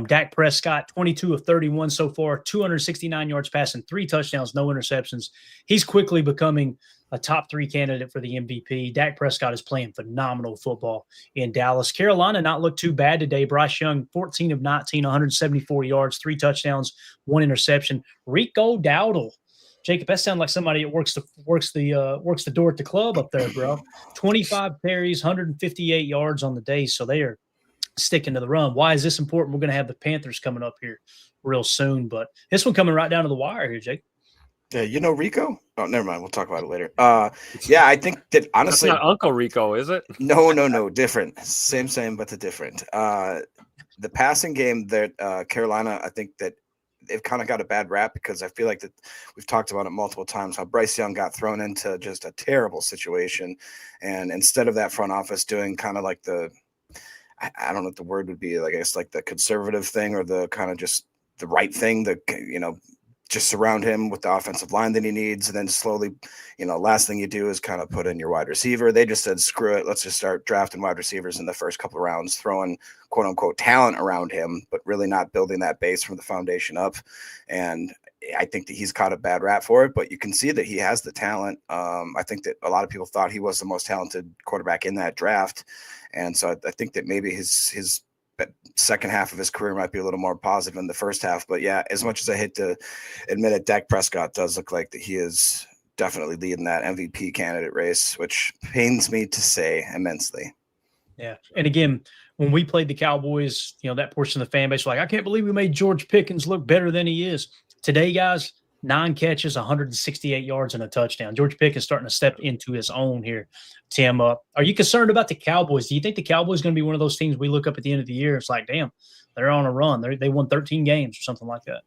Dak Prescott, 22 of 31 so far, 269 yards passing, 3 touchdowns, no interceptions. He's quickly becoming a top 3 candidate for the MVP. Dak Prescott is playing phenomenal football in Dallas. Carolina not looked too bad today. Bryce Young, 14 of 19, 174 yards, 3 touchdowns, 1 interception. Rico Dowdle. Jacob, that sounds like somebody that works the door at the club up there, bro. 25 carries, 158 yards on the day. So they are sticking to the run. Why is this important? We're going to have the Panthers coming up here real soon, but this one coming right down to the wire here, Jake. Yeah, Rico? Oh, never mind. We'll talk about it later. Yeah, I think that honestly, that's not Uncle Rico, is it? No, different. Same, but the different. The passing game that Carolina, I think that they've kind of got a bad rap because I feel like that we've talked about it multiple times how Bryce Young got thrown into just a terrible situation, and instead of that front office doing kind of like I don't know what the word would be, like I guess like the conservative thing or the kind of just the right thing, just surround him with the offensive line that he needs. And then slowly, last thing you do is kind of put in your wide receiver. They just said, screw it. Let's just start drafting wide receivers in the first couple of rounds, throwing quote unquote talent around him, but really not building that base from the foundation up. And I think that he's caught a bad rap for it, but you can see that he has the talent. I think that a lot of people thought he was the most talented quarterback in that draft. And so I think that maybe his second half of his career might be a little more positive than the first half. But yeah, as much as I hate to admit it, Dak Prescott does look like that he is definitely leading that MVP candidate race, which pains me to say immensely. Yeah. And again, when we played the Cowboys, that portion of the fan base was like, I can't believe we made George Pickens look better than he is. Today, guys, 9 catches, 168 yards, and a touchdown. George Pickens starting to step into his own here. Tim, are you concerned about the Cowboys? Do you think the Cowboys going to be one of those teams we look up at the end of the year? It's like, damn, they're on a run. They won 13 games or something like that.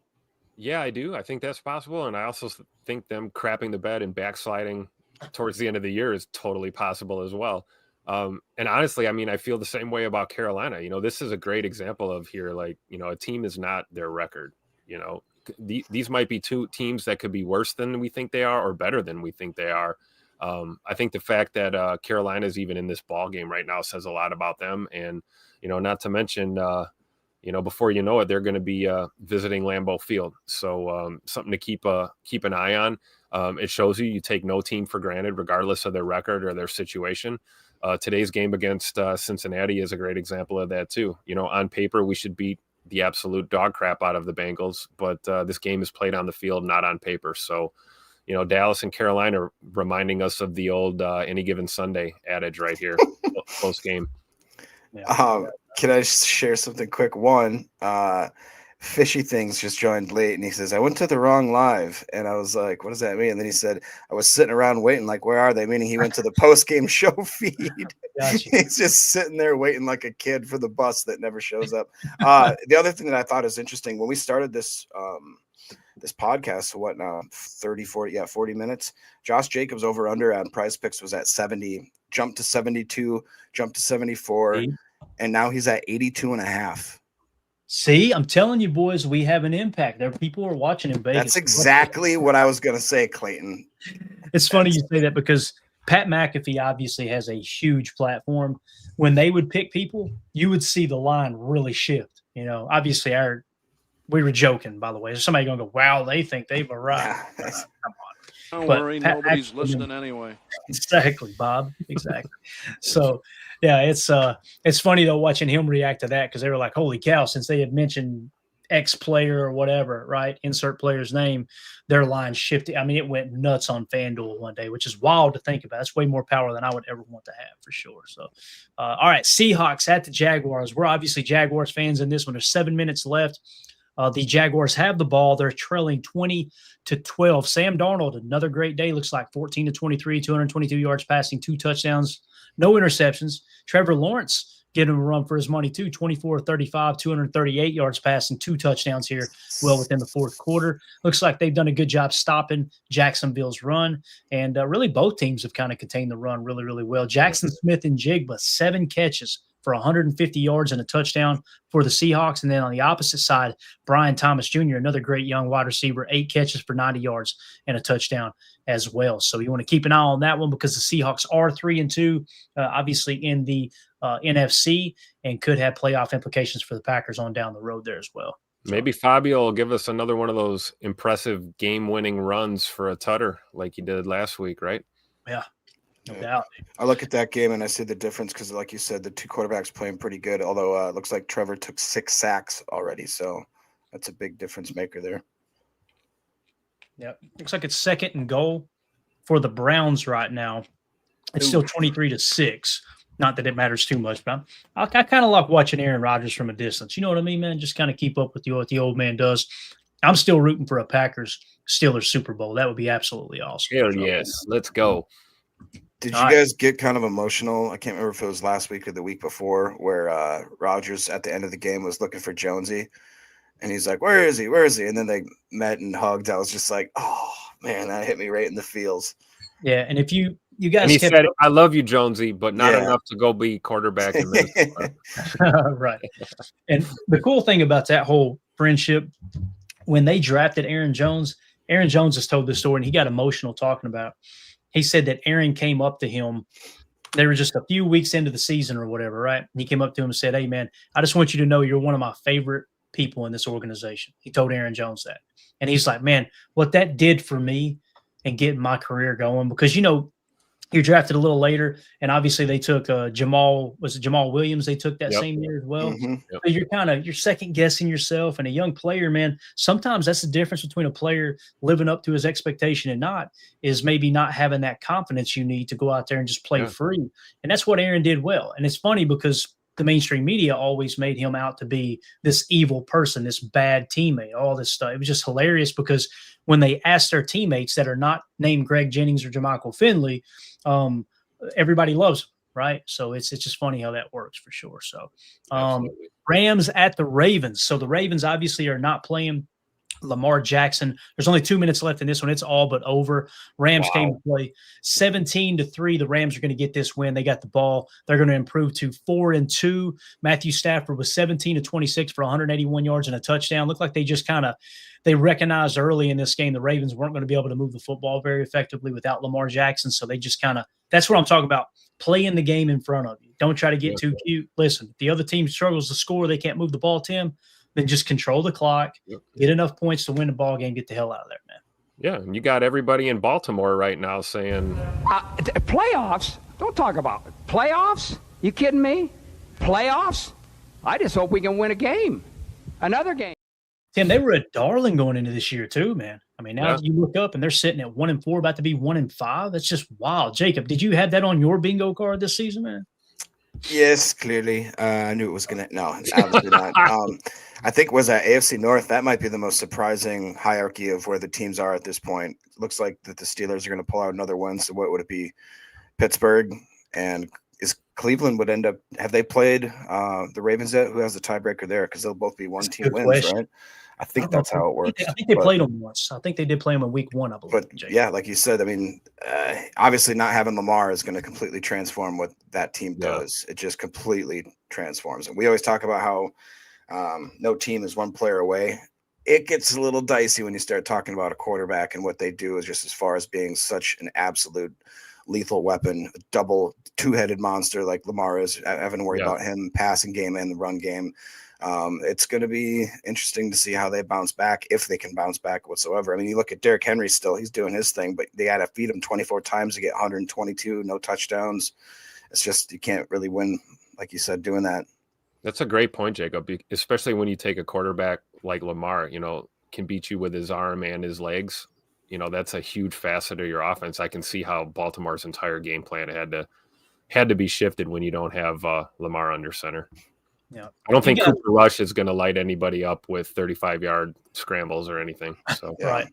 Yeah, I do. I think that's possible. And I also think them crapping the bed and backsliding towards the end of the year is totally possible as well. And honestly, I mean, I feel the same way about Carolina. This is a great example of here, like, a team is not their record. These might be 2 teams that could be worse than we think they are or better than we think they are. I think the fact that Carolina is even in this ball game right now says a lot about them. And, not to mention, before you know it, they're going to be visiting Lambeau Field. So something to keep an eye on. It shows you take no team for granted, regardless of their record or their situation. Today's game against Cincinnati is a great example of that too. On paper, we should beat the absolute dog crap out of the Bengals, but this game is played on the field, not on paper. So, Dallas and Carolina are reminding us of the old any given Sunday adage right here, close game. Yeah. Can I share something quick? One, Fishy Things just joined late, and he says, I went to the wrong live. And I was like, what does that mean? And then he said, I was sitting around waiting, like, where are they? Meaning he went to the post-game show feed. Gotcha. He's just sitting there waiting like a kid for the bus that never shows up. The other thing that I thought is interesting, when we started this this podcast, so what now, 40 minutes, Josh Jacobs over under on Prize Picks was at 70, jumped to 72, jumped to 74. and now he's at 82.5. See, I'm telling you, boys, we have an impact. There, people are watching in Vegas. That's exactly what I was going to say, Clayton. It's funny you say that because Pat McAfee obviously has a huge platform. When they would pick people, you would see the line really shift. You know, obviously, we were joking, by the way. There's somebody going to go, wow, they think they've arrived. Yeah. Come on. Don't But worry, Pat nobody's McAfee, listening anyway. Exactly, Bob. Exactly. So, yeah, it's funny though watching him react to that because they were like, "Holy cow!" Since they had mentioned X player or whatever, right? Insert player's name, their line shifted. I mean, it went nuts on FanDuel one day, which is wild to think about. It's way more power than I would ever want to have for sure. So, all right, Seahawks at the Jaguars. We're obviously Jaguars fans in this one. There's 7 minutes left. The Jaguars have the ball. They're trailing 20-12. Sam Darnold, another great day. Looks like 14-23, 222 yards passing, 2 touchdowns, no interceptions. Trevor Lawrence getting him a run for his money too. 24-35, 238 yards passing, 2 touchdowns here well within the fourth quarter. Looks like they've done a good job stopping Jacksonville's run. And really both teams have kind of contained the run really, really well. Jackson Smith and Jigba, 7 catches for 150 yards and a touchdown for the Seahawks. And then on the opposite side, Brian Thomas Jr., another great young wide receiver, 8 catches for 90 yards and a touchdown as well. So you want to keep an eye on that one because the Seahawks are 3-2, obviously in the NFC, and could have playoff implications for the Packers on down the road there as well. Maybe Fabio will give us another one of those impressive game-winning runs for a tutter like he did last week, right? Yeah. No doubt. I look at that game and I see the difference because, like you said, the 2 quarterbacks playing pretty good. Although it looks like Trevor took 6 sacks already, so that's a big difference maker there. Yep. Looks like it's 2nd and goal for the Browns right now. It's still 23-6. Not that it matters too much, but I kind of like watching Aaron Rodgers from a distance. You know what I mean, man? Just kind of keep up with what the old man does. I'm still rooting for a Packers-Steelers Super Bowl. That would be absolutely awesome. Hell yes. Let's go. Did you guys get kind of emotional? I can't remember if it was last week or the week before where Rodgers at the end of the game was looking for Jonesy. And he's like, where is he? Where is he? And then they met and hugged. I was just like, oh, man, that hit me right in the feels. Yeah, and if you guys and he said, I love you, Jonesy, but not enough to go be quarterback in Minnesota. Right. And the cool thing about that whole friendship, when they drafted Aaron Jones has told this story, and he got emotional talking about it. He said that Aaron came up to him. They were just a few weeks into the season or whatever, right? And he came up to him and said, hey, man, I just want you to know you're one of my favorite people in this organization. He told Aaron Jones that. And he's like, man, what that did for me and getting my career going, because, you know, you're drafted a little later, and obviously they took Jamal Williams. They took that same year as well. Mm-hmm. So you're second guessing yourself, and a young player, man, sometimes that's the difference between a player living up to his expectation and not, is maybe not having that confidence you need to go out there and just play free. And that's what Aaron did well. And it's funny because the mainstream media always made him out to be this evil person, this bad teammate, all this stuff. It was just hilarious because when they asked their teammates that are not named Greg Jennings or Jermichael Finley, everybody loves him, right? So it's just funny how that works for sure. So Rams at the Ravens. So the Ravens obviously are not playing Lamar Jackson. There's only 2 minutes left in this one. It's all but over. Rams came to play 17-3. The Rams are going to get this win. They got the ball. They're going to improve to 4-2. Matthew Stafford was 17-26 for 181 yards and a touchdown. Looked like they recognized early in this game the Ravens weren't going to be able to move the football very effectively without Lamar Jackson. So they just that's what I'm talking about. Playing the game in front of you. Don't try to get too cute. Listen, if the other team struggles to score, they can't move the ball, Tim, then just control the clock, get enough points to win the ball game, get the hell out of there, man. Yeah, and you got everybody in Baltimore right now saying playoffs? Don't talk about it. Playoffs? You kidding me? Playoffs? I just hope we can win a game. Another game. Tim, they were a darling going into this year too, man. I mean, now you look up and they're sitting at 1-4, about to be 1-5. That's just wild. Jacob, did you have that on your bingo card this season, man? Yes, clearly. I knew it was going to – no, obviously not. I think was that AFC North. That might be the most surprising hierarchy of where the teams are at this point. Looks like that the Steelers are going to pull out another one. So what would it be? Pittsburgh and is Cleveland would end up – have they played the Ravens yet? Who has the tiebreaker there? Because they'll both be one-team wins, question. Right? I think that's how it works. I think they played them once. I think they did play them in week 1, I believe. But, yeah, like you said, I mean, obviously not having Lamar is going to completely transform what that team does. It just completely transforms. And we always talk about how no team is one player away. It gets a little dicey when you start talking about a quarterback and what they do is just as far as being such an absolute lethal weapon, double two-headed monster like Lamar is. I haven't worried about him passing game and the run game. It's going to be interesting to see how they bounce back, if they can bounce back whatsoever. I mean, you look at Derrick Henry still, he's doing his thing, but they got to feed him 24 times to get 122, no touchdowns. It's just, you can't really win, like you said, doing that. That's a great point, Jacob, especially when you take a quarterback like Lamar, can beat you with his arm and his legs. That's a huge facet of your offense. I can see how Baltimore's entire game plan had to be shifted when you don't have Lamar under center. Yeah, I don't think Cooper Rush is going to light anybody up with 35-yard scrambles or anything. So Right.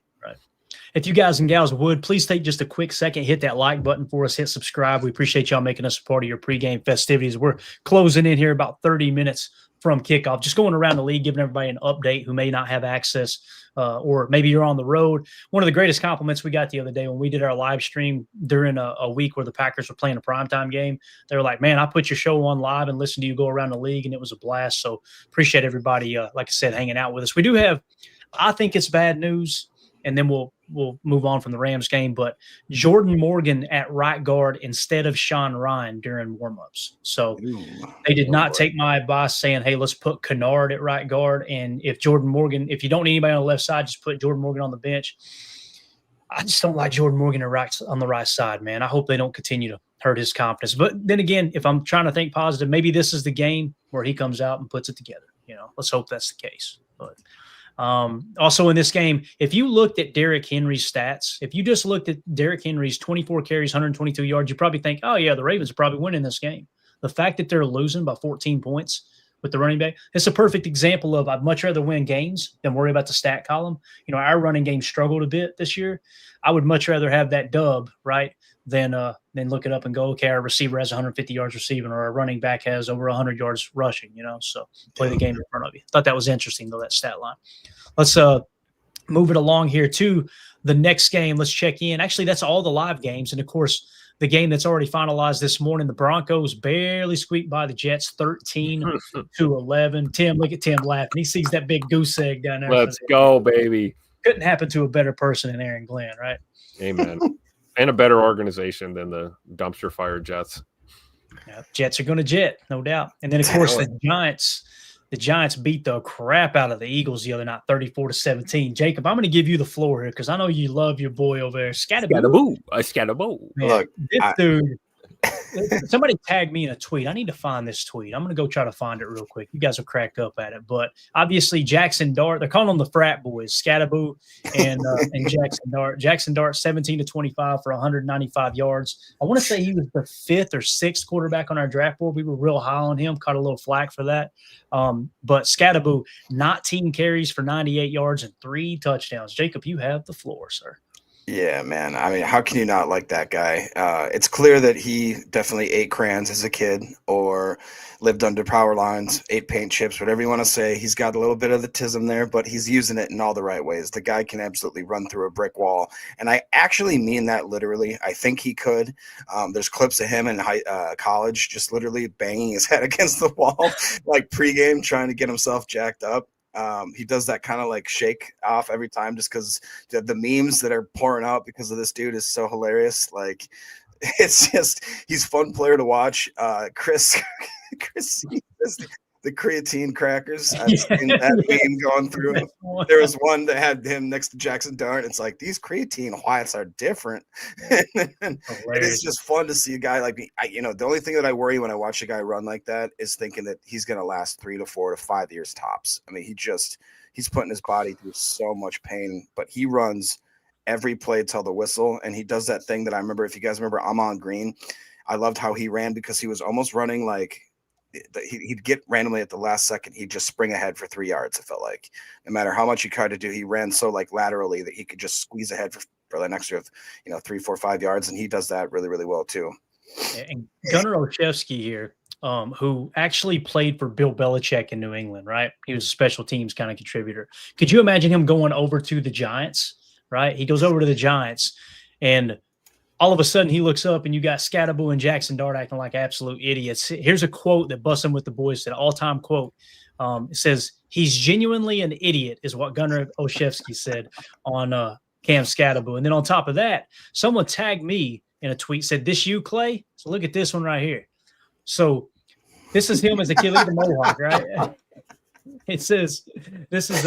If you guys and gals would, please take just a quick second, hit that like button for us, hit subscribe. We appreciate y'all making us a part of your pregame festivities. We're closing in here about 30 minutes from kickoff, just going around the league, giving everybody an update who may not have access, or maybe you're on the road. One of the greatest compliments we got the other day when we did our live stream during a week where the Packers were playing a primetime game, they were like, man, I put your show on live and listened to you go around the league, and it was a blast. So appreciate everybody, like I said, hanging out with us. We do have, I think it's bad news, and then we'll move on from the Rams game, but Jordan Morgan at right guard instead of Sean Ryan during warmups. So they did not take my advice saying, hey, let's put Kennard at right guard. And if Jordan Morgan, if you don't need anybody on the left side, just put Jordan Morgan on the bench. I just don't like Jordan Morgan on the right side, man. I hope they don't continue to hurt his confidence. But then again, if I'm trying to think positive, maybe this is the game where he comes out and puts it together. Let's hope that's the case. But also in this game, if you looked at Derrick Henry's stats, if you just looked at Derrick Henry's 24 carries, 122 yards, you probably think, oh yeah, the Ravens are probably winning this game. The fact that they're losing by 14 points with the running back, it's a perfect example of I'd much rather win games than worry about the stat column. Our running game struggled a bit this year. I would much rather have that dub, right, than look it up and go, okay, our receiver has 150 yards receiving or our running back has over 100 yards rushing, so play the game in front of you. Thought that was interesting, though, that stat line. Let's move it along here to the next game. Let's check in. Actually, that's all the live games. And, of course, the game that's already finalized this morning, the Broncos barely squeaked by the Jets 13-11. Tim, look at Tim laughing. He sees that big goose egg down there. Let's go, baby. Couldn't happen to a better person than Aaron Glenn, right? Amen. And a better organization than the dumpster fire Jets. Yeah, Jets are going to jet, no doubt. And then, of course, the Giants beat the crap out of the Eagles the other night, 34-17. Jacob, I'm going to give you the floor here because I know you love your boy over there. Scatterboo. Scatterboo. Look, this dude, somebody tagged me in a tweet. I need to find this tweet. I'm going to go try to find it real quick. You guys will crack up at it. But obviously, Jackson Dart, they're calling them the frat boys, Scatterboo and Jackson Dart. Jackson Dart, 17-25 for 195 yards. I want to say he was the 5th or 6th quarterback on our draft board. We were real high on him, caught a little flack for that. But Scatterboo, 19 carries for 98 yards and 3 touchdowns. Jacob, you have the floor, sir. Yeah, man. I mean, how can you not like that guy? It's clear that he definitely ate crayons as a kid or lived under power lines, ate paint chips, whatever you want to say. He's got a little bit of the tism there, but he's using it in all the right ways. The guy can absolutely run through a brick wall. And I actually mean that literally. I think he could. There's clips of him in college just literally banging his head against the wall, like pregame, trying to get himself jacked up. He does that kind of like shake off every time just because the memes that are pouring out because of this dude is so hilarious. Like, it's just, he's a fun player to watch. Chris, the creatine crackers. I've seen that meme going through. There was one that had him next to Jackson Dart. It's like, these creatine whites are different. And it's just fun to see a guy like me. The only thing that I worry when I watch a guy run like that is thinking that he's going to last 3 to 4 to 5 years tops. I mean, he's putting his body through so much pain, but he runs every play till the whistle. And he does that thing that I remember, if you guys remember Amon Green, I loved how he ran because he was almost running like, he'd get randomly at the last second. He'd just spring ahead for 3 yards. It felt like no matter how much he tried to do, he ran so like laterally that he could just squeeze ahead for the next 3, 4, 5 yards. And he does that really, really well too. And Gunnar Olszewski here, who actually played for Bill Belichick in New England, right? He was a special teams kind of contributor. Could you imagine him going over to the Giants, right? He goes over to the Giants and all of a sudden he looks up and you got Scatterbull and Jackson Dart acting like absolute idiots. Here's a quote that Bussin' with the Boys said, all-time quote. It says, "He's genuinely an idiot," is what Gunnar Olszewski said on Cam Scatterbull. And then on top of that, someone tagged me in a tweet, said, "This you, Clay?" So look at this one right here. So this is him as a kid. Look at the mohawk, right? It says, this is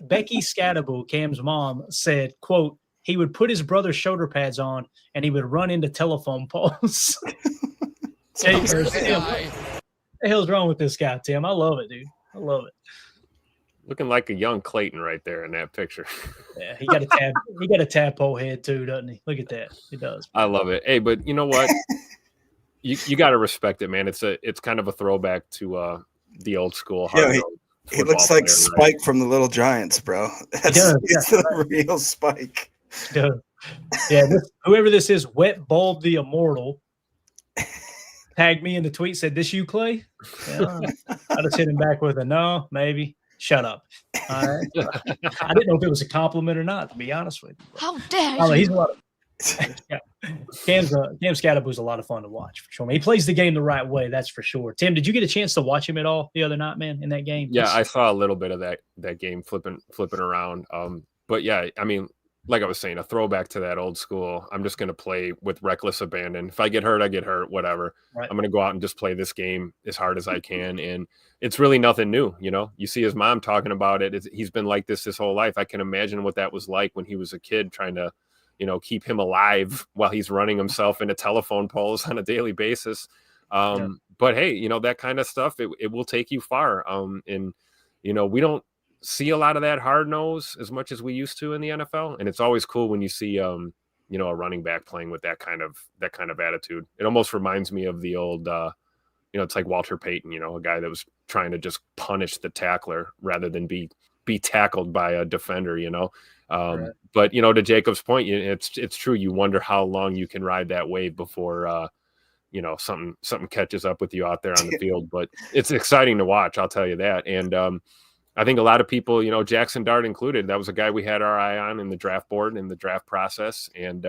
Becky Scatterbull, Cam's mom, said, quote, "He would put his brother's shoulder pads on and he would run into telephone poles." What the hell's wrong with this guy, Tim? I love it, dude. I love it. Looking like a young Clayton right there in that picture. Yeah, he got a tadpole head too, doesn't he? Look at that. He does. I love it. Hey, but you know what? you got to respect it, man. It's kind of a throwback to the old school. He looks like Spike from the Little Giants, bro. He's the real Spike. Yeah, whoever this is, Wet Bulb the Immortal, tagged me in the tweet, said, "This you, Clay?" Yeah, I'd have hit him back with a no, maybe. Shut up. All right. I didn't know if it was a compliment or not, to be honest with you. How dare you? He's a lot of Cam Scatterbull's a lot of fun to watch for sure. He plays the game the right way, that's for sure. Tim, did you get a chance to watch him at all the other night, man, in that game? Yeah, I saw a little bit of that game flipping around. But yeah, I mean, like I was saying, a throwback to that old school. I'm just going to play with reckless abandon. If I get hurt, I get hurt, whatever. Right. I'm going to go out and just play this game as hard as I can. And it's really nothing new. You know, you see his mom talking about it. He's been like this his whole life. I can imagine what that was like when he was a kid, trying to, keep him alive while he's running himself into telephone poles on a daily basis. But hey, that kind of stuff, it will take you far. And we don't see a lot of that hard nose as much as we used to in the NFL. And it's always cool when you see, a running back playing with that kind of attitude. It almost reminds me of the old, it's like Walter Payton, a guy that was trying to just punish the tackler rather than be tackled by a defender, Right. But, to Jacob's point, it's true. You wonder how long you can ride that wave before, something catches up with you out there on the field. But it's exciting to watch, I'll tell you that. And I think a lot of people, Jackson Dart included, that was a guy we had our eye on in the draft board, in the draft process. And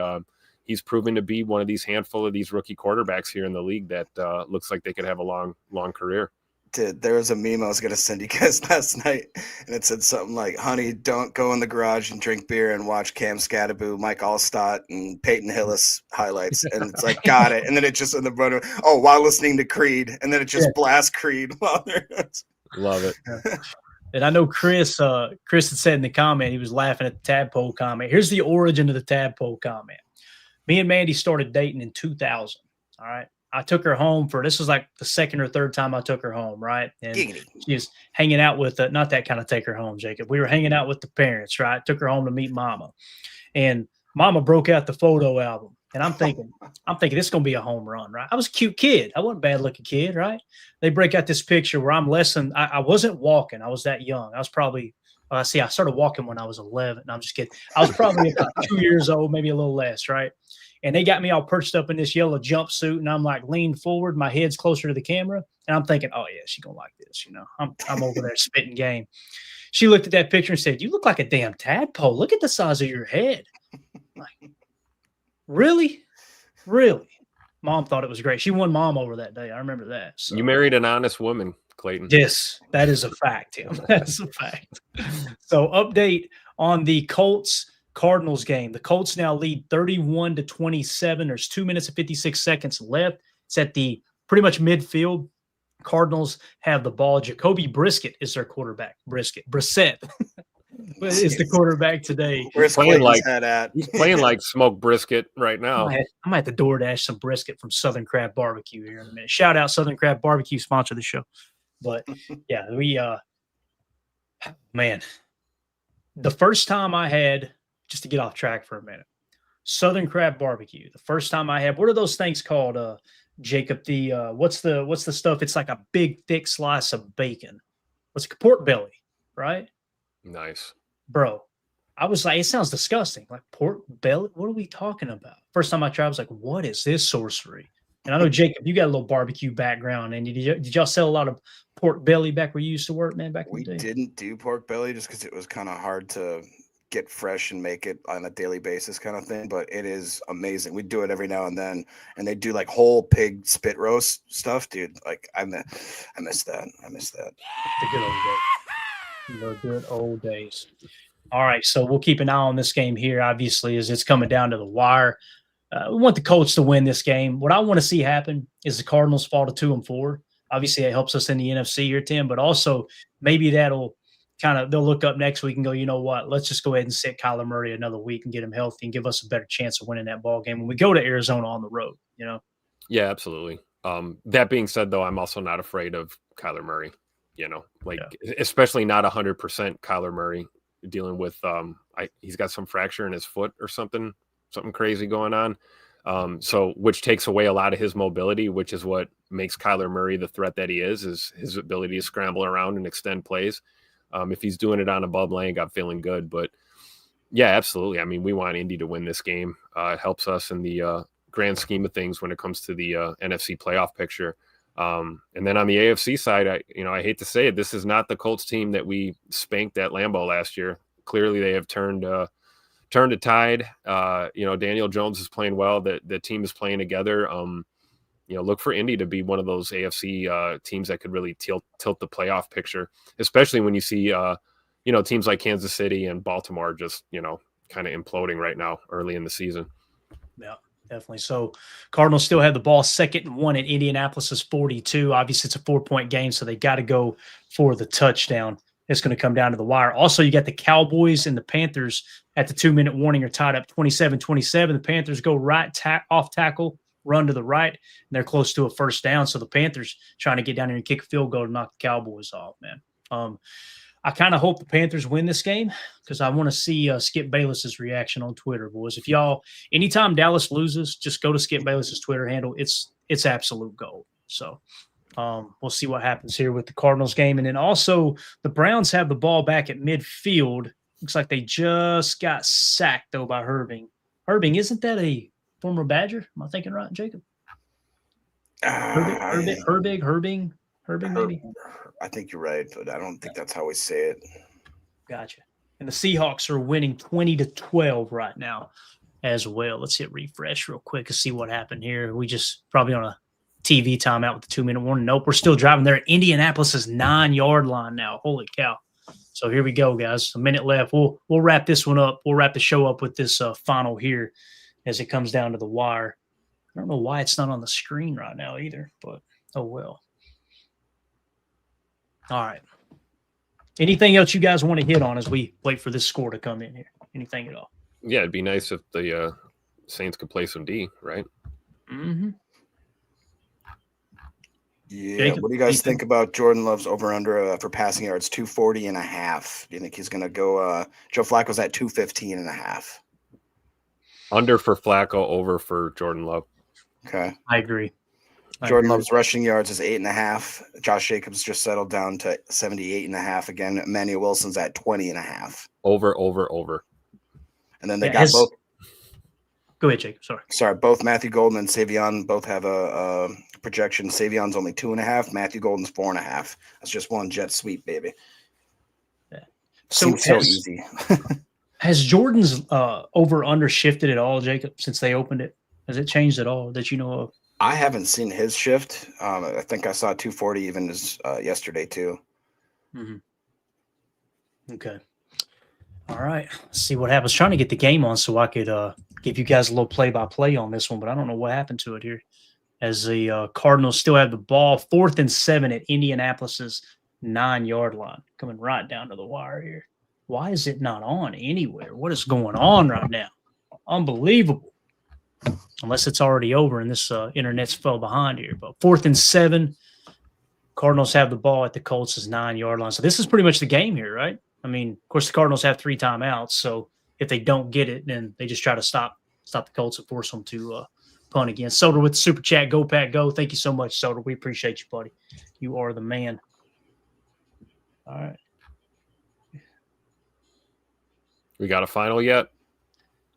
he's proven to be one of these handful of these rookie quarterbacks here in the league that looks like they could have a long, long career. Dude, there was a meme I was going to send you guys last night, and it said something like, "Honey, don't go in the garage and drink beer and watch Cam Scatterbull, Mike Allstott, and Peyton Hillis highlights." And it's like, got it. And then it just in the bottom, while listening to Creed, and then it just blasts Creed while they're Love it. And I know Chris had said in the comment, he was laughing at the tadpole comment. Here's the origin of the tadpole comment. Me and Mandy started dating in 2000. All right. I took her home this was like the second or third time I took her home, right? And she was hanging out with, not that kind of take her home, Jacob. We were hanging out with the parents, right? Took her home to meet Mama. And Mama broke out the photo album. And I'm thinking this is going to be a home run, right? I was a cute kid. I wasn't a bad-looking kid, right? They break out this picture where I'm less than – I wasn't walking. I was that young. I was probably I started walking when I was 11. I'm just kidding. I was probably about 2 years old, maybe a little less, right? And they got me all perched up in this yellow jumpsuit, and I'm like leaned forward. My head's closer to the camera, and I'm thinking, oh, yeah, she's going to like this. I'm over there spitting game. She looked at that picture and said, "You look like a damn tadpole. Look at the size of your head." Like, really? Really? Mom thought it was great. She won Mom over that day. I remember that. So. You married an honest woman, Clayton. Yes, that is a fact, Tim. That's a fact. So update on the Colts-Cardinals game. The Colts now lead 31-27. There's 2 minutes and 56 seconds left. It's at the pretty much midfield. Cardinals have the ball. Jacoby Brissett is their quarterback. Brissett is the quarterback today. Where's Clayton's head at? He's playing like smoked brisket right now. I might have to DoorDash some brisket from Southern Crab Barbecue here in a minute. Shout out Southern Crab Barbecue, sponsor the show. But yeah, the first time I had, just to get off track for a minute, Southern Crab Barbecue. The first time I had, what are those things called, Jacob? What's the stuff? It's like a big thick slice of bacon. What's it? Pork belly, right? Nice. Bro, I was like, it sounds disgusting. Like pork belly? What are we talking about? First time I tried, I was like, what is this sorcery? And I know, Jacob, you got a little barbecue background. And did y'all sell a lot of pork belly back where you used to work, man, back in the day? We didn't do pork belly just because it was kind of hard to get fresh and make it on a daily basis kind of thing, but it is amazing. We do it every now and then, and they do like whole pig spit roast stuff, dude. Like I miss that. The good old days. The good old days. All right, so we'll keep an eye on this game here, obviously, as it's coming down to the wire. We want the Colts to win this game. What I want to see happen is the Cardinals fall to 2-4. Obviously, it helps us in the NFC here, Tim, but also maybe that'll they'll look up next week and go, you know what, let's just go ahead and sit Kyler Murray another week and get him healthy and give us a better chance of winning that ball game when we go to Arizona on the road, you know? Yeah, absolutely. That being said, though, I'm also not afraid of Kyler Murray, especially not 100% Kyler Murray dealing with he's got some fracture in his foot or something crazy going on. So which takes away a lot of his mobility, which is what makes Kyler Murray the threat that he is his ability to scramble around and extend plays. If he's doing it on a bum leg, I'm feeling good. But yeah, absolutely. I mean, we want Indy to win this game. It helps us in the grand scheme of things when it comes to the NFC playoff picture. And then on the AFC side, I hate to say it, this is not the Colts team that we spanked at Lambeau last year. Clearly, they have turned a tide. Daniel Jones is playing well. The team is playing together. Look for Indy to be one of those AFC teams that could really tilt the playoff picture, especially when you see teams like Kansas City and Baltimore just kind of imploding right now early in the season. Yeah. Definitely. So Cardinals still have the ball 2nd and 1 at Indianapolis is 42. Obviously, it's a 4-point game, so they got to go for the touchdown. It's going to come down to the wire. Also, you got the Cowboys and the Panthers at the 2-minute warning are tied up 27-27. The Panthers go right off tackle, run to the right, and they're close to a first down. So the Panthers trying to get down there and kick a field goal to knock the Cowboys off, man. I kind of hope the Panthers win this game because I want to see Skip Bayless's reaction on Twitter, boys. If y'all, anytime Dallas loses, just go to Skip Bayless's Twitter handle. It's absolute gold. So we'll see what happens here with the Cardinals game. And then also the Browns have the ball back at midfield. Looks like they just got sacked, though, by Herbing. Herbing, isn't that a former Badger? Am I thinking right, Jacob? Herbing, maybe? I think you're right, but I don't think that's how we say it. Gotcha. And the Seahawks are winning 20-12 right now as well. Let's hit refresh real quick and see what happened here. We just probably on a TV timeout with the 2-minute warning. Nope, we're still driving there. Indianapolis's 9-yard line now. Holy cow. So here we go, guys. A minute left. We'll wrap this one up. We'll wrap the show up with this final here as it comes down to the wire. I don't know why it's not on the screen right now either, but oh well. All right. Anything else you guys want to hit on as we wait for this score to come in here? Anything at all? Yeah, it'd be nice if the Saints could play some D, right? Mm-hmm. Yeah. Jacob, what do you guys think about Jordan Love's over-under for passing yards, 240.5? Do you think he's going to go Joe Flacco's at 215.5? Under for Flacco, over for Jordan Love. Okay. I agree. Jordan Love's rushing yards is 8.5. Josh Jacobs just settled down to 78.5 again. Emmanuel Wilson's at 20.5. Over. And then they got both. Go ahead, Jacob. Sorry. Both Matthew Golden and Savion both have a projection. Savion's only 2.5. Matthew Golden's 4.5. That's just one jet sweep, baby. Yeah. Seems so easy. Has Jordan's over-under shifted at all, Jacob, since they opened it? Has it changed at all that you know of? I haven't seen his shift. I think I saw 240 even as yesterday too. Mm-hmm. Okay. All right. Let's see what happens. Trying to get the game on so I could give you guys a little play-by-play on this one, but I don't know what happened to it here. As the Cardinals still have the ball, 4th and 7 at Indianapolis's 9-yard line, coming right down to the wire here. Why is it not on anywhere? What is going on right now? Unbelievable. Unless it's already over and this internet's fell behind here. But 4th and 7, Cardinals have the ball at the Colts' 9-yard line. So this is pretty much the game here, right? I mean, of course, the Cardinals have 3 timeouts. So if they don't get it, then they just try to stop the Colts and force them to punt again. Soder with the super chat. Go, Pack, go. Thank you so much, Soder. We appreciate you, buddy. You are the man. All right. We got a final yet?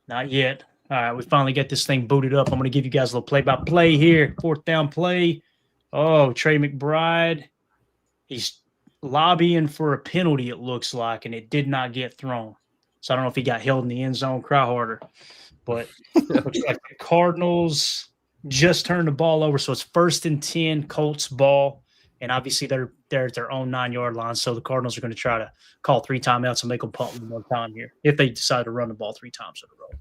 Not yet. All right, we finally get this thing booted up. I'm going to give you guys a little play-by-play here. 4th down play. Oh, Trey McBride. He's lobbying for a penalty, it looks like, and it did not get thrown. So I don't know if he got held in the end zone. Cry harder. But looks like the Cardinals just turned the ball over. So it's 1st and 10, Colts ball. And obviously they're at their own 9-yard line. So the Cardinals are going to try to call 3 timeouts and make them punt one more time here if they decide to run the ball 3 times in a row.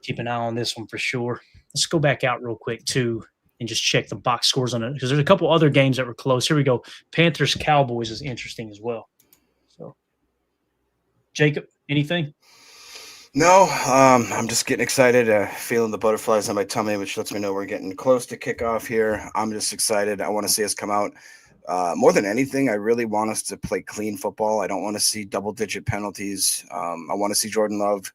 Keep an eye on this one for sure. Let's go back out real quick too and just check the box scores on it because there's a couple other games that were close. Here we go. Panthers Cowboys is interesting as well. So, Jacob, anything? No, I'm just getting excited, feeling the butterflies on my tummy, which lets me know we're getting close to kickoff here. I'm just excited. I want to see us come out. More than anything, I really want us to play clean football. I don't want to see double-digit penalties. I want to see Jordan Love,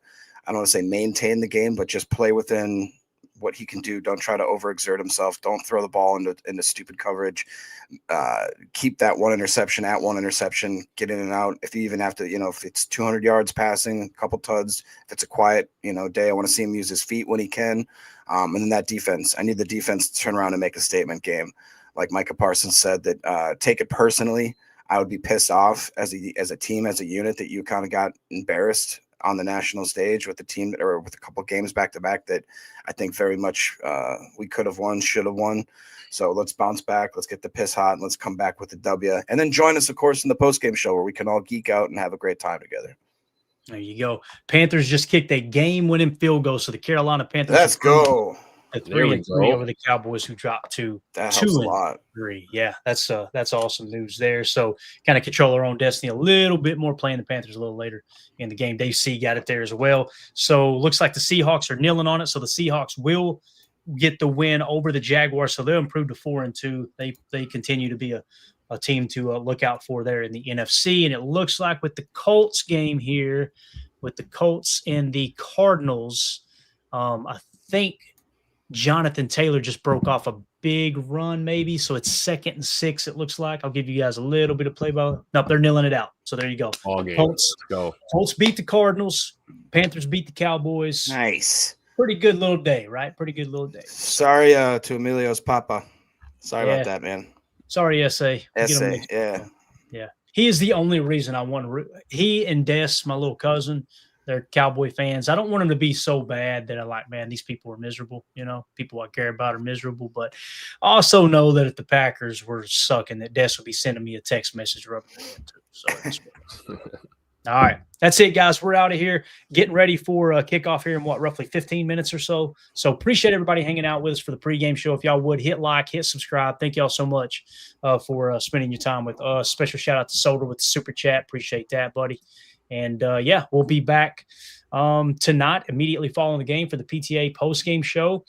I don't want to say maintain the game, but just play within what he can do. Don't try to overexert himself. Don't throw the ball into stupid coverage. Keep that one interception at one interception. Get in and out. If you even have to, if it's 200 yards passing, a couple tuds, if it's a quiet, day, I want to see him use his feet when he can. And then that defense, I need the defense to turn around and make a statement game. Like Micah Parsons said, that take it personally. I would be pissed off as a team, as a unit, that you kind of got embarrassed on the national stage with the team or with a couple of games back to back that I think very much we could have won, should have won. So let's bounce back. Let's get the piss hot and let's come back with the W. And then join us, of course, in the postgame show where we can all geek out and have a great time together. There you go. Panthers just kicked a game-winning field goal. So the Carolina Panthers. Let's go. A 3-3 over the Cowboys, who dropped to 2-3. Yeah, that's awesome news there. So kind of control our own destiny a little bit more, playing the Panthers a little later in the game. Dave C got it there as well. So looks like the Seahawks are kneeling on it. So the Seahawks will get the win over the Jaguars. So they'll improve to 4-2. They continue to be a team to look out for there in the NFC. And it looks like with the Colts game here, with the Colts and the Cardinals, I think Jonathan Taylor just broke off a big run, maybe. So it's 2nd and 6, it looks like. I'll give you guys a little bit of play by. Nope, they're kneeling it out. So there you go. All game. Colts, Let's go. Colts beat the Cardinals. Panthers beat the Cowboys. Nice. Pretty good little day, right? Pretty good little day. Sorry to Emilio's papa. Sorry about that, man. Sorry, SA. Yeah. Yeah. He is the only reason I want to – he and Des, my little cousin, they're Cowboy fans. I don't want them to be so bad that I'm like, man, these people are miserable. People I care about are miserable. But I also know that if the Packers were sucking, that Des would be sending me a text message rubbing their head too. So all right. That's it, guys. We're out of here, getting ready for kickoff here in roughly 15 minutes or so. So appreciate everybody hanging out with us for the pregame show. If y'all would hit like, hit subscribe. Thank y'all so much for spending your time with us. Special shout out to Solder with the super chat. Appreciate that, buddy. And we'll be back tonight, immediately following the game, for the PTA postgame show.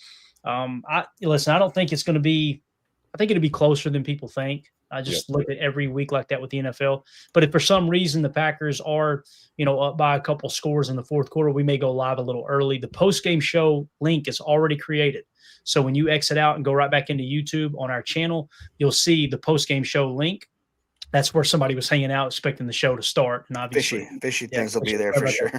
I don't think it's going to be – I think it'll be closer than people think. I just look at every week like that with the NFL. But if for some reason the Packers are, up by a couple scores in the fourth quarter, we may go live a little early. The postgame show link is already created. So when you exit out and go right back into YouTube on our channel, you'll see the postgame show link. That's where somebody was hanging out expecting the show to start. And obviously, fishy things will be there for sure.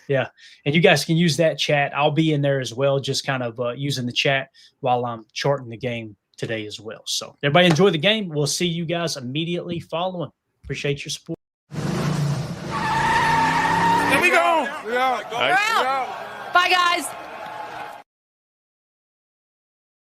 Yeah. And you guys can use that chat. I'll be in there as well, just kind of using the chat while I'm charting the game today as well. So everybody enjoy the game. We'll see you guys immediately following. Appreciate your support. Here we go. We're out. Bye, guys.